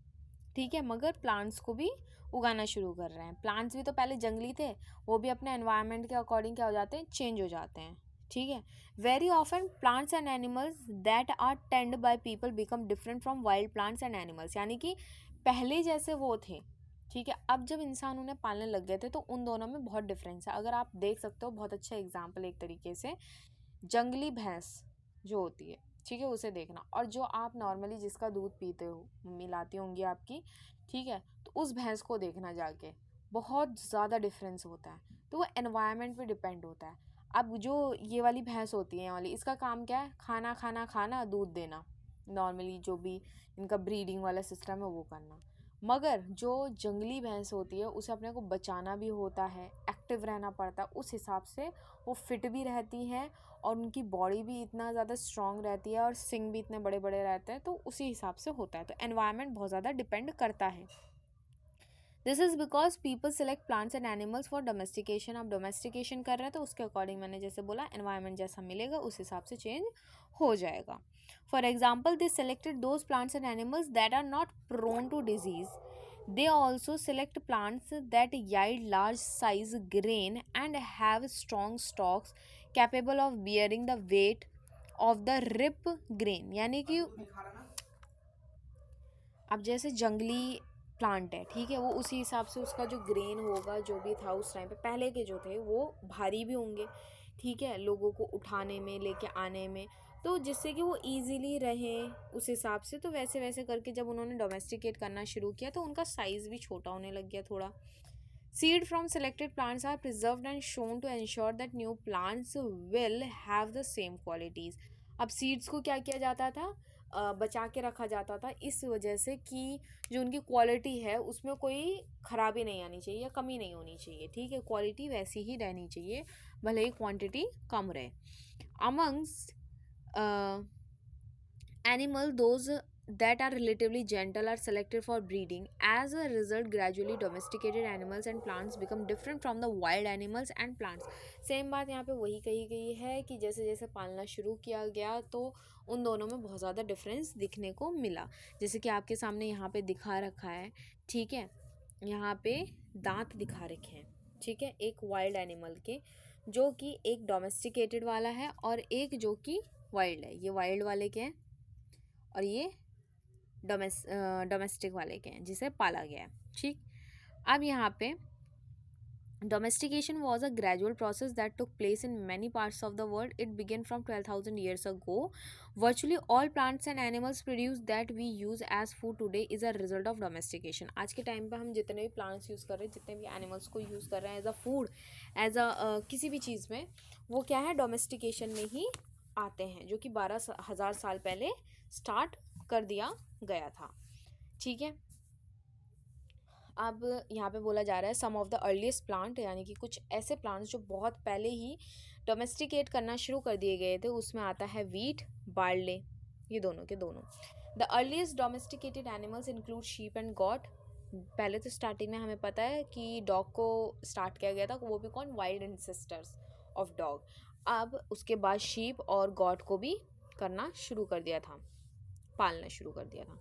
ठीक है, मगर प्लांट्स को भी उगाना शुरू कर रहे हैं। प्लांट्स भी तो पहले जंगली थे, वो भी अपने एनवायरनमेंट के अकॉर्डिंग क्या हो जाते हैं, चेंज हो जाते हैं, ठीक है। Very often plants and animals that are tended by people become different from wild plants and animals, यानी कि पहले जैसे वो थे, ठीक है, अब जब इंसान उन्हें पालने लग गए थे तो उन दोनों में बहुत डिफरेंस है। अगर आप देख सकते हो, बहुत अच्छा एग्जाम्पल एक तरीके से जंगली भैंस जो होती है, ठीक है, उसे देखना, और जो आप नॉर्मली जिसका दूध पीते हो, मिलाती होंगी आपकी, ठीक है, तो उस भैंस को देखना जाके, बहुत ज़्यादा डिफरेंस होता है। तो वो एनवायरनमेंट पे डिपेंड होता है। अब जो ये वाली भैंस होती है वाली, इसका काम क्या है, खाना खाना खाना, दूध देना, नॉर्मली जो भी इनका ब्रीडिंग वाला सिस्टम है वो करना। मगर जो जंगली भैंस होती है उसे अपने को बचाना भी होता है, एक्टिव रहना पड़ता है, उस हिसाब से वो फिट भी रहती हैं और उनकी बॉडी भी इतना ज़्यादा स्ट्रॉन्ग रहती है और सिंग भी इतने बड़े बड़े रहते हैं, तो उसी हिसाब से होता है। तो एनवायरनमेंट बहुत ज़्यादा डिपेंड करता है। This is because people select plants and animals for domestication. आप डोमेस्टिकेशन कर रहे हैं तो उसके अकॉर्डिंग मैंने जैसे बोला, एनवायरनमेंट जैसा मिलेगा उस हिसाब से चेंज हो जाएगा। For example, they selected those plants and animals that are not prone to disease. They also select plants that yield large size grain and have strong stalks capable of bearing the weight of the rip grain. यानी कि अब जैसे जंगली प्लांट है, ठीक है, वो उसी हिसाब से उसका जो ग्रेन होगा, जो भी था उस टाइम पे, पहले के जो थे वो भारी भी होंगे, ठीक है, लोगों को उठाने में, लेके आने में, तो जिससे कि वो इजीली रहें उस हिसाब से। तो वैसे वैसे करके जब उन्होंने डोमेस्टिकेट करना शुरू किया तो उनका साइज़ भी छोटा होने लग गया थोड़ा। Seed from selected plants are preserved and sown to ensure that new plants will have the same qualities. अब सीड्स को क्या किया जाता था, बचा के रखा जाता था, इस वजह से कि जो उनकी क्वालिटी है उसमें कोई ख़राबी नहीं आनी चाहिए या कमी नहीं होनी चाहिए, ठीक है, क्वालिटी वैसी ही रहनी चाहिए, भले ही क्वांटिटी कम रहे। Amongst animal those that are relatively gentle are selected for breeding. As a result, gradually domesticated animals and plants become different from the wild animals and plants. Same बात यहाँ पे वही कही गई है कि जैसे जैसे पालना शुरू किया गया तो उन दोनों में बहुत ज़्यादा डिफरेंस दिखने को मिला। जैसे कि आपके सामने यहाँ पे दिखा रखा है, ठीक है, यहाँ पे दांत दिखा रखे हैं, ठीक है, एक वाइल्ड एनिमल के, जो कि एक डोमेस्टिकेटेड वाला है और एक जो कि वाइल्ड है। ये वाइल्ड वाले के हैं और ये डोमेस्टिक वाले के हैं जिसे पाला गया है, ठीक। अब यहाँ पे domestication was a gradual process that took place in many parts of the world. It began from 12,000 years ago. Virtually all plants and animals produced that we use as food today is a result of domestication. आज के टाइम पे हम जितने भी प्लांट्स यूज़ कर रहे हैं, जितने भी एनिमल्स को यूज़ कर रहे हैं as a food, as a किसी भी चीज़ में, वो क्या है, डोमेस्टिकेशन में ही आते हैं, जो कि 12,000 साल पहले स्टार्ट कर दिया गया था, ठीक है। अब यहाँ पे बोला जा रहा है some of the earliest plant, यानी कि कुछ ऐसे प्लांट्स जो बहुत पहले ही डोमेस्टिकेट करना शुरू कर दिए गए थे, उसमें आता है वीट, बार्ले, ये दोनों के दोनों। The earliest domesticated animals include sheep and got. पहले तो स्टार्टिंग में हमें पता है कि डॉग को स्टार्ट किया गया था, वो भी कौन, वाइल्ड एंसेस्टर्स ऑफ डॉग। अब उसके बाद शीप और गॉट को भी करना शुरू कर दिया था, पालना शुरू कर दिया था।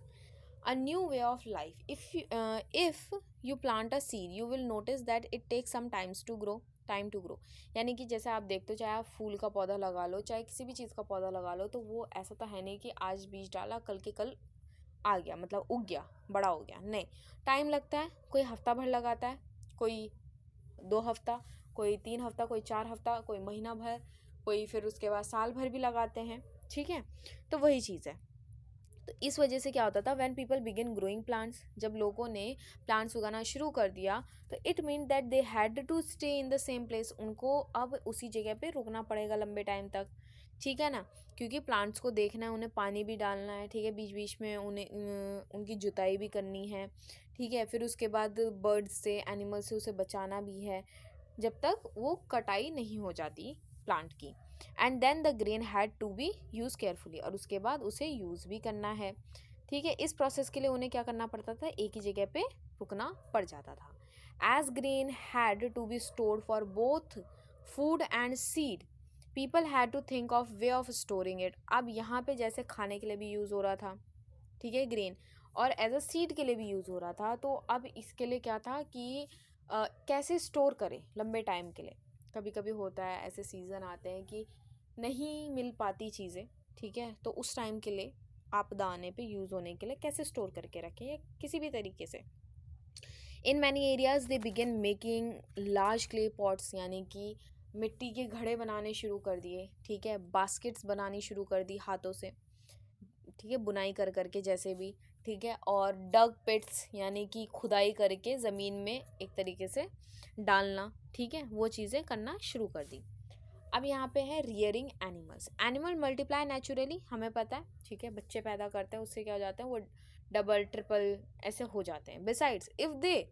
A new way of life. If you plant a seed, you will notice that it takes some time to grow. यानी कि जैसे आप देखते हो, चाहे आप फूल का पौधा लगा लो, चाहे किसी भी चीज़ का पौधा लगा लो, तो वो ऐसा तो है नहीं कि आज बीज डाला कल के कल आ गया, मतलब उग गया, बड़ा हो गया, नहीं, टाइम लगता है। कोई हफ्ता भर लगाता है, कोई 2 हफ्ता, कोई 3 हफ्ता, कोई 4 हफ्ता, कोई महीना भर, कोई फिर उसके बाद साल भर भी लगाते हैं, ठीक है। तो वही चीज़ है। तो इस वजह से क्या होता था, when people begin growing plants, जब लोगों ने प्लांट्स उगाना शुरू कर दिया, तो it mean that they had to stay in the same place. उनको अब उसी जगह पे रुकना पड़ेगा लंबे टाइम तक, ठीक है ना, क्योंकि प्लांट्स को देखना है, उन्हें पानी भी डालना है, ठीक है, बीच बीच में उन्हें उनकी जुताई भी करनी है, ठीक है, फिर उसके बाद बर्ड्स से, एनिमल से उसे बचाना भी है, जब तक वो कटाई नहीं हो जाती प्लांट की। And then the grain had to be use carefully, और उसके बाद उसे यूज़ भी करना है, ठीक है। इस प्रोसेस के लिए उन्हें क्या करना पड़ता था, एक ही जगह पे रुकना पड़ जाता था। As grain had to be stored for both food and seed, people had to think of way of storing it. अब यहाँ पे जैसे खाने के लिए भी यूज़ हो रहा था, ठीक है, ग्रेन, और एज अ सीड के लिए भी यूज़ हो रहा था। तो अब इसके लिए क्या था कि कैसे स्टोर करें लंबे टाइम के लिए। कभी कभी होता है, ऐसे सीज़न आते हैं कि नहीं मिल पाती चीज़ें, ठीक है, तो उस टाइम के लिए आपदा आने पे यूज़ होने के लिए कैसे स्टोर करके रखें या किसी भी तरीके से। In many areas they began making large clay pots, यानी कि मिट्टी के घड़े बनाने शुरू कर दिए, ठीक है, बास्केट्स बनानी शुरू कर दी हाथों से, ठीक है, बुनाई कर करके जैसे भी, ठीक है, और डग पिट्स यानी कि खुदाई करके ज़मीन में एक तरीके से डालना, ठीक है, वो चीज़ें करना शुरू कर दी। अब यहाँ पे है rearing animals. Animal multiply naturally, हमें पता है, ठीक है, बच्चे पैदा करते हैं, उससे क्या हो जाते हैं, वो डबल ट्रिपल ऐसे हो जाते हैं। Besides if they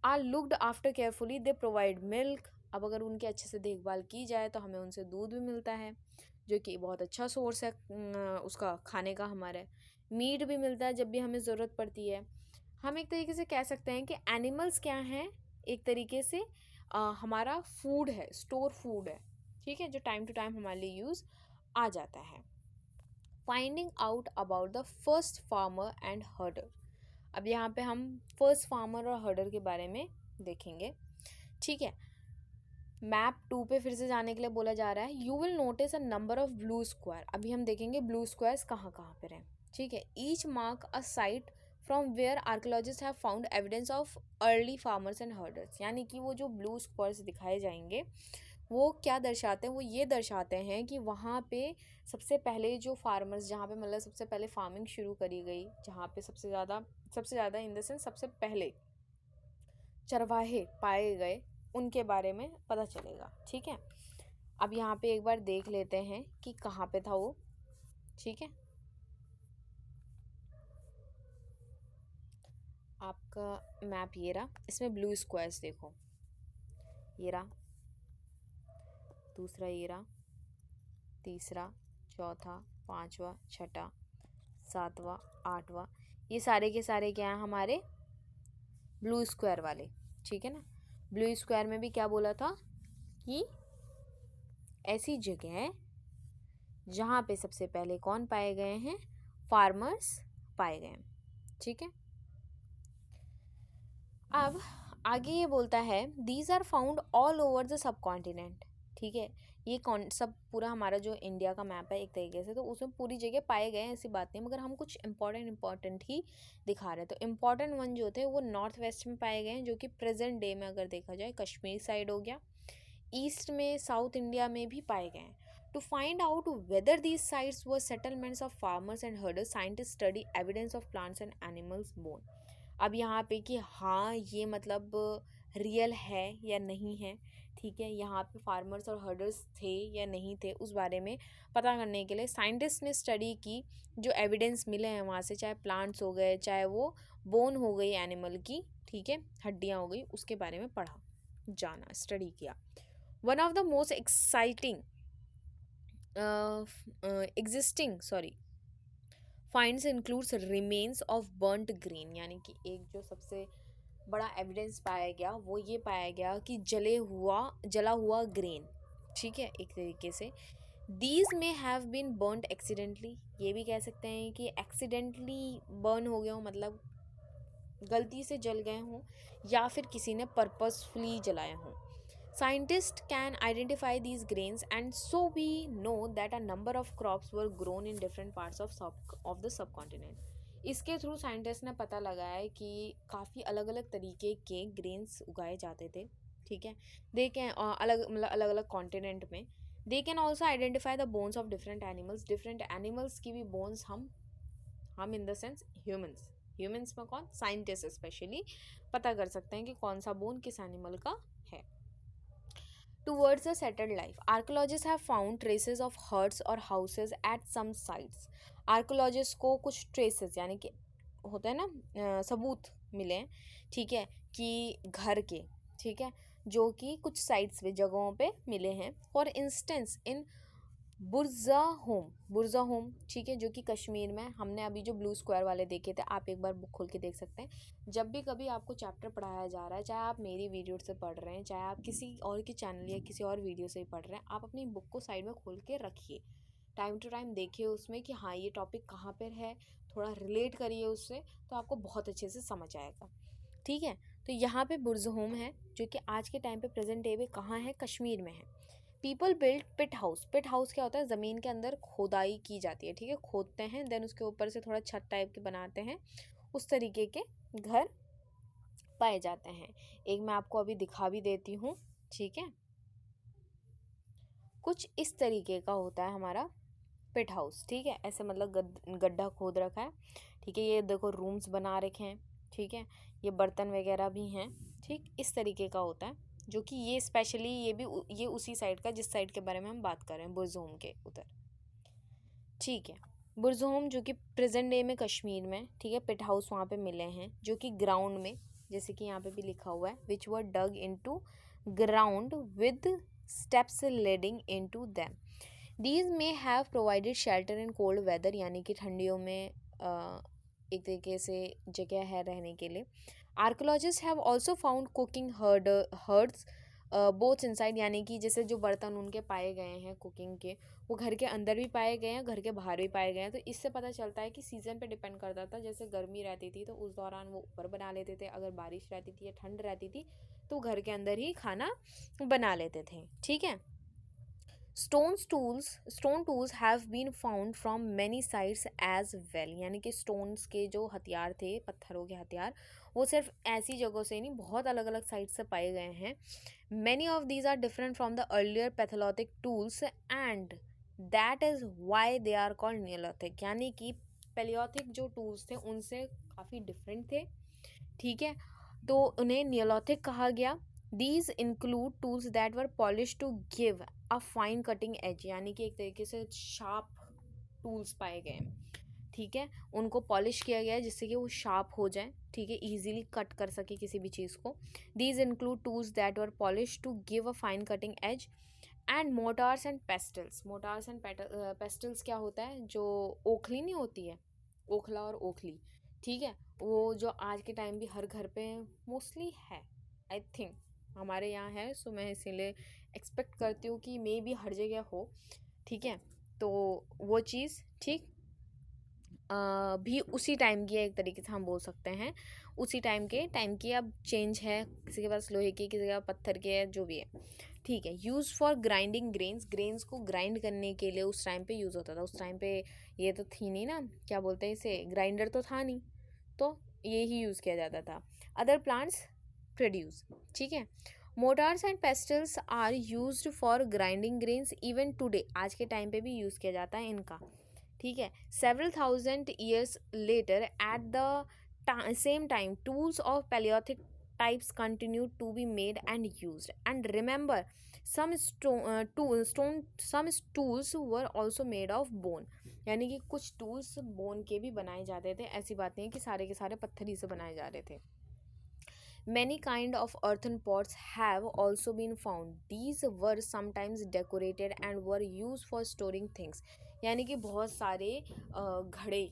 are looked after carefully they provide milk. अब अगर उनकी अच्छे से देखभाल की जाए तो हमें उनसे दूध भी मिलता है, जो कि बहुत अच्छा सोर्स है उसका खाने का हमारे। मीट भी मिलता है जब भी हमें ज़रूरत पड़ती है। हम एक तरीके से कह सकते हैं कि एनिमल्स क्या हैं, एक तरीके से हमारा फूड है, स्टोर फूड है, ठीक है, जो टाइम टू टाइम हमारे लिए यूज़ आ जाता है। Finding out about the first farmer and हर्डर। अब यहाँ पे हम फर्स्ट फार्मर और हर्डर के बारे में देखेंगे, ठीक है। मैप 2 पे फिर से जाने के लिए बोला जा रहा है। You will notice a number of blue square. अभी हम देखेंगे ब्लू स्क्वायर्स कहाँ कहाँ पर हैं, ठीक है। Each mark a site from where archaeologist have found evidence of early farmers and herders. यानी कि वो जो ब्लू स्क्वायर्स दिखाए जाएंगे वो क्या दर्शाते हैं, वो ये दर्शाते हैं कि वहाँ पे सबसे पहले जो फार्मर्स, जहाँ पे मतलब सबसे पहले फार्मिंग शुरू करी गई, जहाँ पे सबसे ज़्यादा इन द सेंस सबसे पहले चरवाहे पाए गए, उनके बारे में पता चलेगा, ठीक है। अब यहाँ पे एक बार देख लेते हैं कि कहाँ पे था वो, ठीक है। आपका मैप ये रहा, इसमें ब्लू स्क्वायर्स देखो, ये रहा, दूसरा ये रहा, तीसरा, चौथा, पांचवा, छठा, सातवां, आठवां, ये सारे के सारे क्या हैं हमारे ब्लू स्क्वायर वाले, ठीक है ना। ब्लू स्क्वायर में भी क्या बोला था कि ऐसी जगह जहाँ पे सबसे पहले कौन पाए गए हैं, फार्मर्स पाए गए हैं, ठीक है। अब आगे ये बोलता है these are found all over the subcontinent, ठीक है। ये कौन सब पूरा हमारा जो इंडिया का मैप है एक तरीके से, तो उसमें पूरी जगह पाए गए हैं, ऐसी बात नहीं, मगर हम कुछ इंपॉर्टेंट ही दिखा रहे हैं। तो इम्पॉर्टेंट वन जो थे वो नॉर्थ वेस्ट में पाए गए हैं, जो कि प्रेजेंट डे में अगर देखा जाए कश्मीर साइड हो गया, ईस्ट में साउथ इंडिया में भी पाए गए हैं। To find out whether these sites were settlements of farmers and herders, scientist study evidence of plants and animals bone. अब यहाँ पे कि हाँ ये मतलब रियल है या नहीं है, ठीक है, यहाँ पे फार्मर्स और हर्डर्स थे या नहीं थे, उस बारे में पता करने के लिए साइंटिस्ट ने स्टडी की। जो एविडेंस मिले हैं वहाँ से, चाहे प्लांट्स हो गए, चाहे वो बोन हो गई एनिमल की, ठीक है, हड्डियाँ हो गई, उसके बारे में पढ़ा, जाना, स्टडी किया। One of the most exciting existing finds includes remains of burnt green, यानी कि एक जो सबसे बड़ा एविडेंस पाया गया वो ये पाया गया कि जला हुआ ग्रेन, ठीक है, एक तरीके से। दीज में हैव बीन बर्न्ड एक्सीडेंटली, ये भी कह सकते हैं कि एक्सीडेंटली बर्न हो गए हो, मतलब गलती से जल गए हों, या फिर किसी ने पर्पसफुली जलाए हों। Scientists can identify these grains, and so we know that a number of crops were grown in different parts of the subcontinent. इसके थ्रू साइंटिस्ट ने पता लगाया है कि काफ़ी अलग अलग तरीके के ग्रेन्स उगाए जाते थे, ठीक है। दे कैन अलग अलग कॉन्टिनेंट में। They can also identify the bones of different animals की भी बोन्स हम इन द सेंस ह्यूमंस में कौन, साइंटिस्ट स्पेशली पता कर सकते हैं कि कौन सा बोन किस एनिमल का है। Towards a settled life, archaeologists have found traces of huts or houses at some sites. Archaeologists को कुछ traces यानी कि होता है ना सबूत मिले हैं, ठीक है, कि घर के, ठीक है, जो कि कुछ साइट्स पे, जगहों पे मिले हैं। फॉर इंस्टेंस इन बुरजा होम, ठीक है, जो कि कश्मीर में, हमने अभी जो ब्लू स्क्वायर वाले देखे थे, आप एक बार बुक खोल के देख सकते हैं। जब भी कभी आपको चैप्टर पढ़ाया जा रहा है, चाहे आप मेरी वीडियो से पढ़ रहे हैं, चाहे आप किसी और के चैनल या किसी और वीडियो से पढ़ रहे हैं, आप अपनी बुक को साइड में खोल के रखिए, टाइम टू टाइम देखिए उसमें कि हाँ ये टॉपिक कहाँ पर है, थोड़ा रिलेट करिए उससे, तो आपको बहुत अच्छे से समझ आएगा। ठीक है, तो यहाँ पे बुर्ज़होम है जो कि आज के टाइम पे प्रेजेंट डे में कहाँ है, कश्मीर में है। पीपल बिल्ड पिट हाउस। पिट हाउस क्या होता है, ज़मीन के अंदर खोदाई की जाती है, ठीक है, खोदते हैं, देन उसके ऊपर से थोड़ा छत टाइप के बनाते हैं, उस तरीके के घर पाए जाते हैं। एक मैं आपको अभी दिखा भी देती हूँ, ठीक है, कुछ इस तरीके का होता है हमारा पिट हाउस। ठीक है, ऐसे मतलब गड्ढा खोद रखा है, ठीक है, ये देखो रूम्स बना रखे हैं, ठीक है, ये बर्तन वगैरह भी हैं, ठीक, इस तरीके का होता है, जो कि ये स्पेशली ये उसी साइड का जिस साइड के बारे में हम बात कर रहे हैं, बुर्ज़होम के उधर। ठीक है, बुर्ज़होम जो कि प्रेजेंट डे में कश्मीर में, ठीक है, पिट हाउस वहाँ पे मिले हैं जो कि ग्राउंड में, जैसे कि यहाँ पे भी लिखा हुआ है, which were dug into ground with steps leading into them. These may have provided shelter in cold weather, यानी कि ठंडियों में एक तरीके से जगह है रहने के लिए। Archaeologist have also found cooking hertz both inside, यानी कि जैसे जो बर्तन उनके पाए गए हैं कुकिंग के, वो घर के अंदर भी पाए गए हैं, घर के बाहर भी पाए गए हैं। तो इससे पता चलता है कि सीज़न पे डिपेंड करता था, जैसे गर्मी रहती थी तो उस दौरान वो ऊपर बना लेते थे, अगर बारिश रहती थी या ठंड रहती थी तो घर के अंदर ही खाना बना लेते थे। ठीक है, stone tools have been found from many sites as well, यानी कि स्टोन्स के जो हथियार थे, पत्थरों के हथियार, वो सिर्फ ऐसी जगहों से नहीं, बहुत अलग अलग साइट से पाए गए हैं। many of these are different from the earlier Paleolithic tools and that is why they are called Neolithic, यानी कि Paleolithic जो टूल्स थे उनसे काफ़ी डिफरेंट थे। ठीक है, तो उन्हें नियोलिथिक कहा गया। These include tools that were polish to give a fine cutting edge, यानी कि एक तरीके से शार्प टूल्स पाए गए। ठीक है, उनको पॉलिश किया गया है जिससे कि वो शार्प हो जाए, ठीक है, इजीली कट कर सके किसी भी चीज़ को। These include tools that were polish to give a fine cutting edge and mortars and pestles. Mortars and pestles क्या होता है, जो ओखली नहीं होती है, ओखला और ओखली, ठीक है, वो जो आज के टाइम भी हर घर पे मोस्टली है, आई थिंक हमारे यहाँ है, सो मैं इसीलिए एक्सपेक्ट करती हूँ कि मे भी हर जगह हो। ठीक है, तो वो चीज़, ठीक, भी उसी टाइम की है, एक तरीके से हम बोल सकते हैं उसी टाइम की अब चेंज है, किसी के पास लोहे की, किसी के पास पत्थर के है, जो भी है। ठीक है, यूज़ फॉर ग्राइंडिंग ग्रेन्स को ग्राइंड करने के लिए उस टाइम पे यूज़ होता था। उस टाइम पे ये तो थी नहीं ना, क्या बोलते हैं इसे, ग्राइंडर तो था नहीं, तो ये ही यूज़ किया जाता था। अदर प्लांट्स प्रोड्यूस, ठीक है, mortars and pestles are used for grinding grains even today, आज के टाइम पे भी यूज़ किया जाता है इनका। ठीक है, several thousand years later at the same time tools of Paleolithic types continue to be made and used, and remember some tools were also made of bone, यानी कि कुछ टूल्स बोन के भी बनाए जाते थे, ऐसी बात नहीं है कि सारे के सारे पत्थर ही से बनाए जा रहे थे। Many kind of earthen pots have also been found. These were sometimes decorated and were used for storing things. यानी कि बहुत सारे घड़े,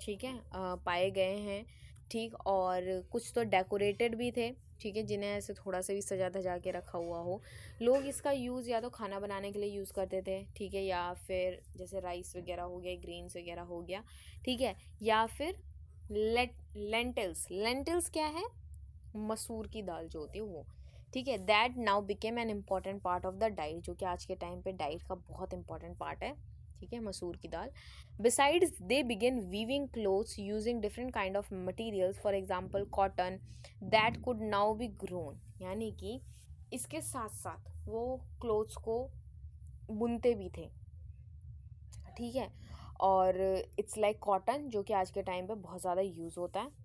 ठीक है, पाए गए हैं, ठीक, और कुछ तो डेकोरेटेड भी थे, ठीक है, जिन्हें ऐसे थोड़ा सा भी सजा धजा के रखा हुआ हो। लोग इसका यूज़ या तो खाना बनाने के लिए यूज़ करते थे, ठीक है, या फिर जैसे राइस वगैरह हो गया, ग्रेन्स वगैरह हो गया, ठीक है, या फिर लेंटिल्स क्या है, मसूर की दाल जो होती है वो, ठीक है, that now became an important part of the diet, जो कि आज के टाइम पे डाइट का बहुत इंपॉर्टेंट पार्ट है, ठीक है, मसूर की दाल। Besides they began weaving clothes using different kind of materials, for example cotton that could now be grown, यानी कि इसके साथ साथ वो क्लोथ्स को बुनते भी थे, ठीक है, और इट्स लाइक कॉटन जो कि आज के टाइम पे बहुत ज़्यादा यूज़ होता है।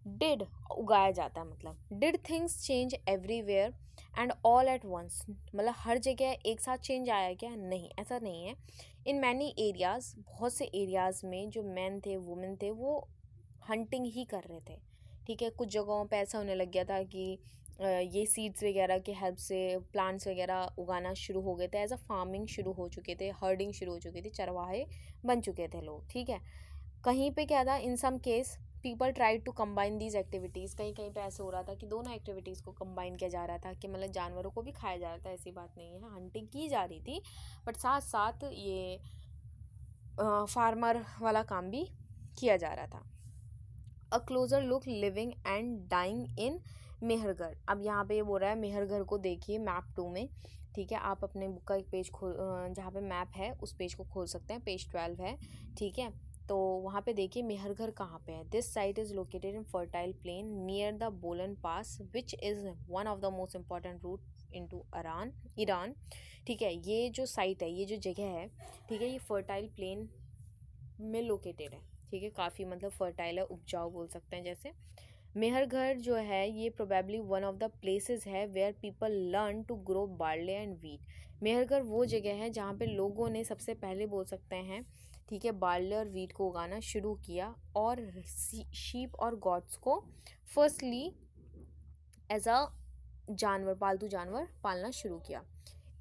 डिड उगाया जाता है, मतलब did things change everywhere and all at once, मतलब हर जगह एक साथ चेंज आया क्या, नहीं, ऐसा नहीं है। इन मैनी एरियाज, बहुत से एरियाज़ में जो मैन थे वुमेन थे वो हंटिंग ही कर रहे थे, ठीक है, कुछ जगहों पे ऐसा होने लग गया था कि ये सीड्स वगैरह के हेल्प से प्लांट्स वगैरह उगाना शुरू हो गए थे, एज अ फार्मिंग शुरू हो चुके थे, हर्डिंग शुरू हो चुकी थी, चरवाहे बन चुके थे लोग, ठीक है। कहीं पे क्या था, in some case people try to combine these activities, कहीं कहीं पे ऐसे हो रहा था कि दोनों एक्टिविटीज़ को कंबाइन किया जा रहा था, कि मतलब जानवरों को भी खाया जा रहा था, ऐसी बात नहीं है, हंटिंग की जा रही थी, बट साथ साथ ये फार्मर वाला काम भी किया जा रहा था। A closer look living and dying in Mehrgarh. अब यहाँ पे ये बोल रहा है मेहरगढ़ को देखिए मैप 2 में, ठीक है। आप अपने बुक का एक पेज खोल, जहाँ पे मैप है उस पेज को खोल सकते हैं, पेज 12 है, ठीक है। तो वहाँ पे देखिए मेहरगढ़ कहाँ पे है। This site is located in fertile plain near the Bolan pass which is one of the most important route into Iran, ठीक है। ये जो साइट है, ये जो जगह है, ठीक है, ये फर्टाइल प्लेन में लोकेटेड है, ठीक है। काफ़ी मतलब फर्टाइल है, उपजाऊ बोल सकते हैं जैसे। मेहरगढ़ जो है ये probably one of the places है where people learn to grow barley and wheat. Mehrgarh वो जगह है जहाँ पे लोगों ने सबसे पहले बोल सकते हैं, ठीक है, बार्ले और वीट को उगाना शुरू किया और शीप और गॉड्स को फर्स्टली एज अ जानवर, पालतू जानवर पालना शुरू किया।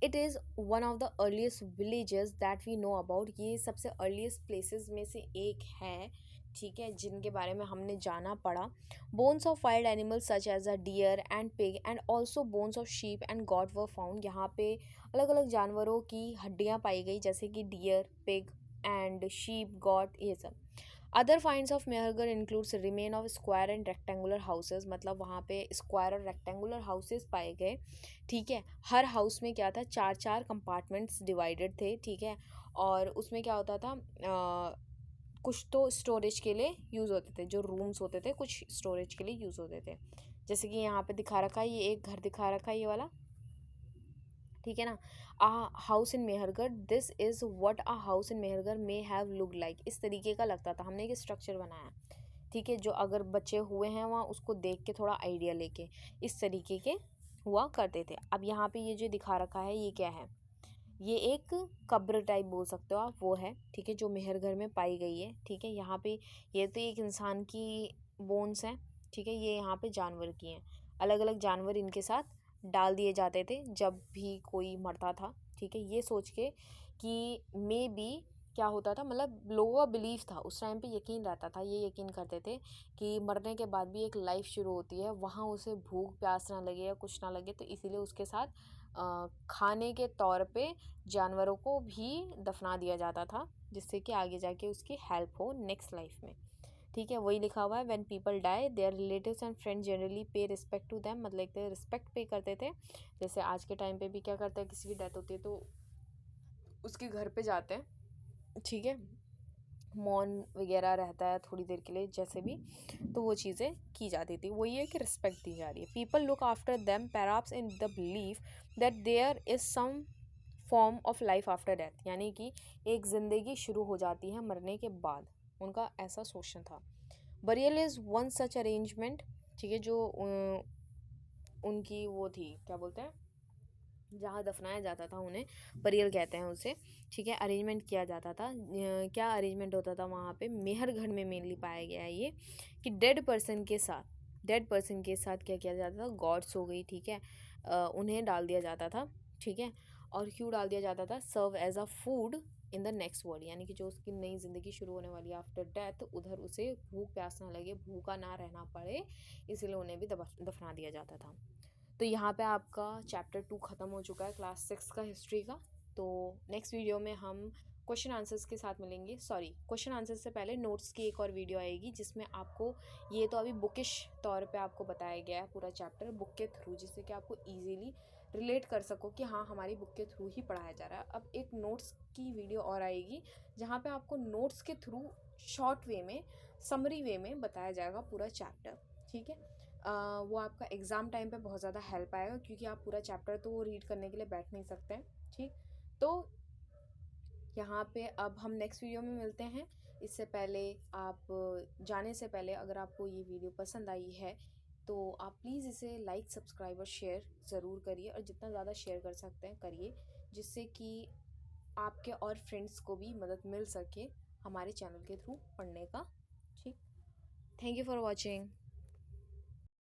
It is one of the earliest villages that we know about. ये सबसे अर्लीस्ट प्लेसेस में से एक है, ठीक है, जिनके बारे में हमने जाना पड़ा। Bones of wild animals such as a deer and pig and also bones of sheep and goat were found. यहाँ पे अलग अलग जानवरों की हड्डियाँ पाई गई, जैसे कि deer, pig and sheep, goat, ये सब। Other finds of Mehrgarh includes remain of square and rectangular houses. मतलब वहाँ पे स्क्वायर और रेक्टेंगुलर हाउसेज पाए गए, ठीक है। हर हाउस में क्या था, 4-4 कंपार्टमेंट्स डिवाइडेड थे, ठीक है। और उसमें क्या होता था, कुछ तो स्टोरेज के लिए यूज़ होते थे, जो रूम्स होते थे कुछ स्टोरेज के लिए यूज़ होते थे। जैसे कि यहाँ पे दिखा रखा है, ये एक घर दिखा रखा है, ये वाला, ठीक है ना। A house in Mehrgarh, this is what a house in Mehrgarh may have look like. इस तरीके का लगता था। हमने एक स्ट्रक्चर बनाया, ठीक है, जो अगर बच्चे हुए हैं वहाँ उसको देख के थोड़ा आइडिया लेके इस तरीके के हुआ करते थे। अब यहाँ पे ये जो दिखा रखा है ये क्या है, ये एक कब्र टाइप बोल सकते हो आप, वो है, ठीक है, जो मेहरगढ़ में पाई गई है, ठीक है। यहाँ पे ये तो एक इंसान की बोन्स हैं, ठीक है, ये यहाँ पे जानवर की हैं। अलग अलग जानवर इनके साथ डाल दिए जाते थे जब भी कोई मरता था, ठीक है, ये सोच के कि मे बी क्या होता था, मतलब लोगों का बिलीफ था उस टाइम पे, यकीन रहता था, ये यकीन करते थे कि मरने के बाद भी एक लाइफ शुरू होती है, वहाँ उसे भूख प्यास ना लगे या कुछ ना लगे, तो इसीलिए उसके साथ खाने के तौर पे जानवरों को भी दफना दिया जाता था, जिससे कि आगे जाके उसकी हेल्प हो नेक्स्ट लाइफ में, ठीक है। वही लिखा हुआ है, when people die their relatives and friends generally pay respect to them. मतलब एक रिस्पेक्ट पे करते थे। जैसे आज के टाइम पे भी क्या करते हैं, किसी की डेथ होती है तो उसके घर पे जाते हैं, ठीक है, मौन वगैरह रहता है थोड़ी देर के लिए जैसे भी, तो वो चीज़ें की जाती थी। वही है कि रिस्पेक्ट दी जा रही है। People look after them perhaps in the belief that there is some form of life after death, यानी कि एक ज़िंदगी शुरू हो जाती है मरने के बाद, उनका ऐसा सोचना था। Burial is one such arrangement, ठीक है, जो उनकी वो थी, क्या बोलते हैं, जहाँ दफनाया जाता था उन्हें बरियल कहते हैं उसे, ठीक है, अरेंजमेंट किया जाता था। क्या अरेंजमेंट होता था वहाँ पे, मेहरगढ़ में मेनली पाया गया है ये, कि डेड पर्सन के साथ क्या किया जाता था, गॉड्स हो गई, ठीक है, उन्हें डाल दिया जाता था, ठीक है। और क्यों डाल दिया जाता था, serve as a food in the next world, यानी कि जो उसकी नई ज़िंदगी शुरू होने वाली है आफ्टर डेथ, उधर उसे भूख प्यास ना लगे, भूखा ना रहना पड़े, इसीलिए उन्हें भी दफना दिया जाता था। तो यहाँ पे आपका चैप्टर 2 ख़त्म हो चुका है, क्लास 6 का हिस्ट्री का। तो नेक्स्ट वीडियो में हम क्वेश्चन आंसर्स के साथ मिलेंगे। सॉरी, क्वेश्चन आंसर्स से पहले नोट्स की एक और वीडियो आएगी, जिसमें आपको, ये तो अभी बुकिश तौर पे आपको बताया गया है पूरा चैप्टर बुक के थ्रू, जिससे कि आपको ईजीली रिलेट कर सको कि हाँ हमारी बुक के थ्रू ही पढ़ाया जा रहा है। अब एक नोट्स की वीडियो और आएगी, जहाँ पे आपको नोट्स के थ्रू शॉर्ट वे में, समरी वे में बताया जाएगा पूरा चैप्टर, ठीक है। वो आपका एग्ज़ाम टाइम पे बहुत ज़्यादा हेल्प आएगा, क्योंकि आप पूरा चैप्टर तो रीड करने के लिए बैठ नहीं सकते हैं, ठीक। तो यहाँ पे अब हम नेक्स्ट वीडियो में मिलते हैं। इससे पहले आप जाने से पहले अगर आपको ये वीडियो पसंद आई है तो आप प्लीज़ इसे लाइक, सब्सक्राइब और शेयर ज़रूर करिए, और जितना ज़्यादा शेयर कर सकते हैं करिए, जिससे कि आपके और फ्रेंड्स को भी मदद मिल सके हमारे चैनल के थ्रू पढ़ने का, ठीक। Thank you for watching.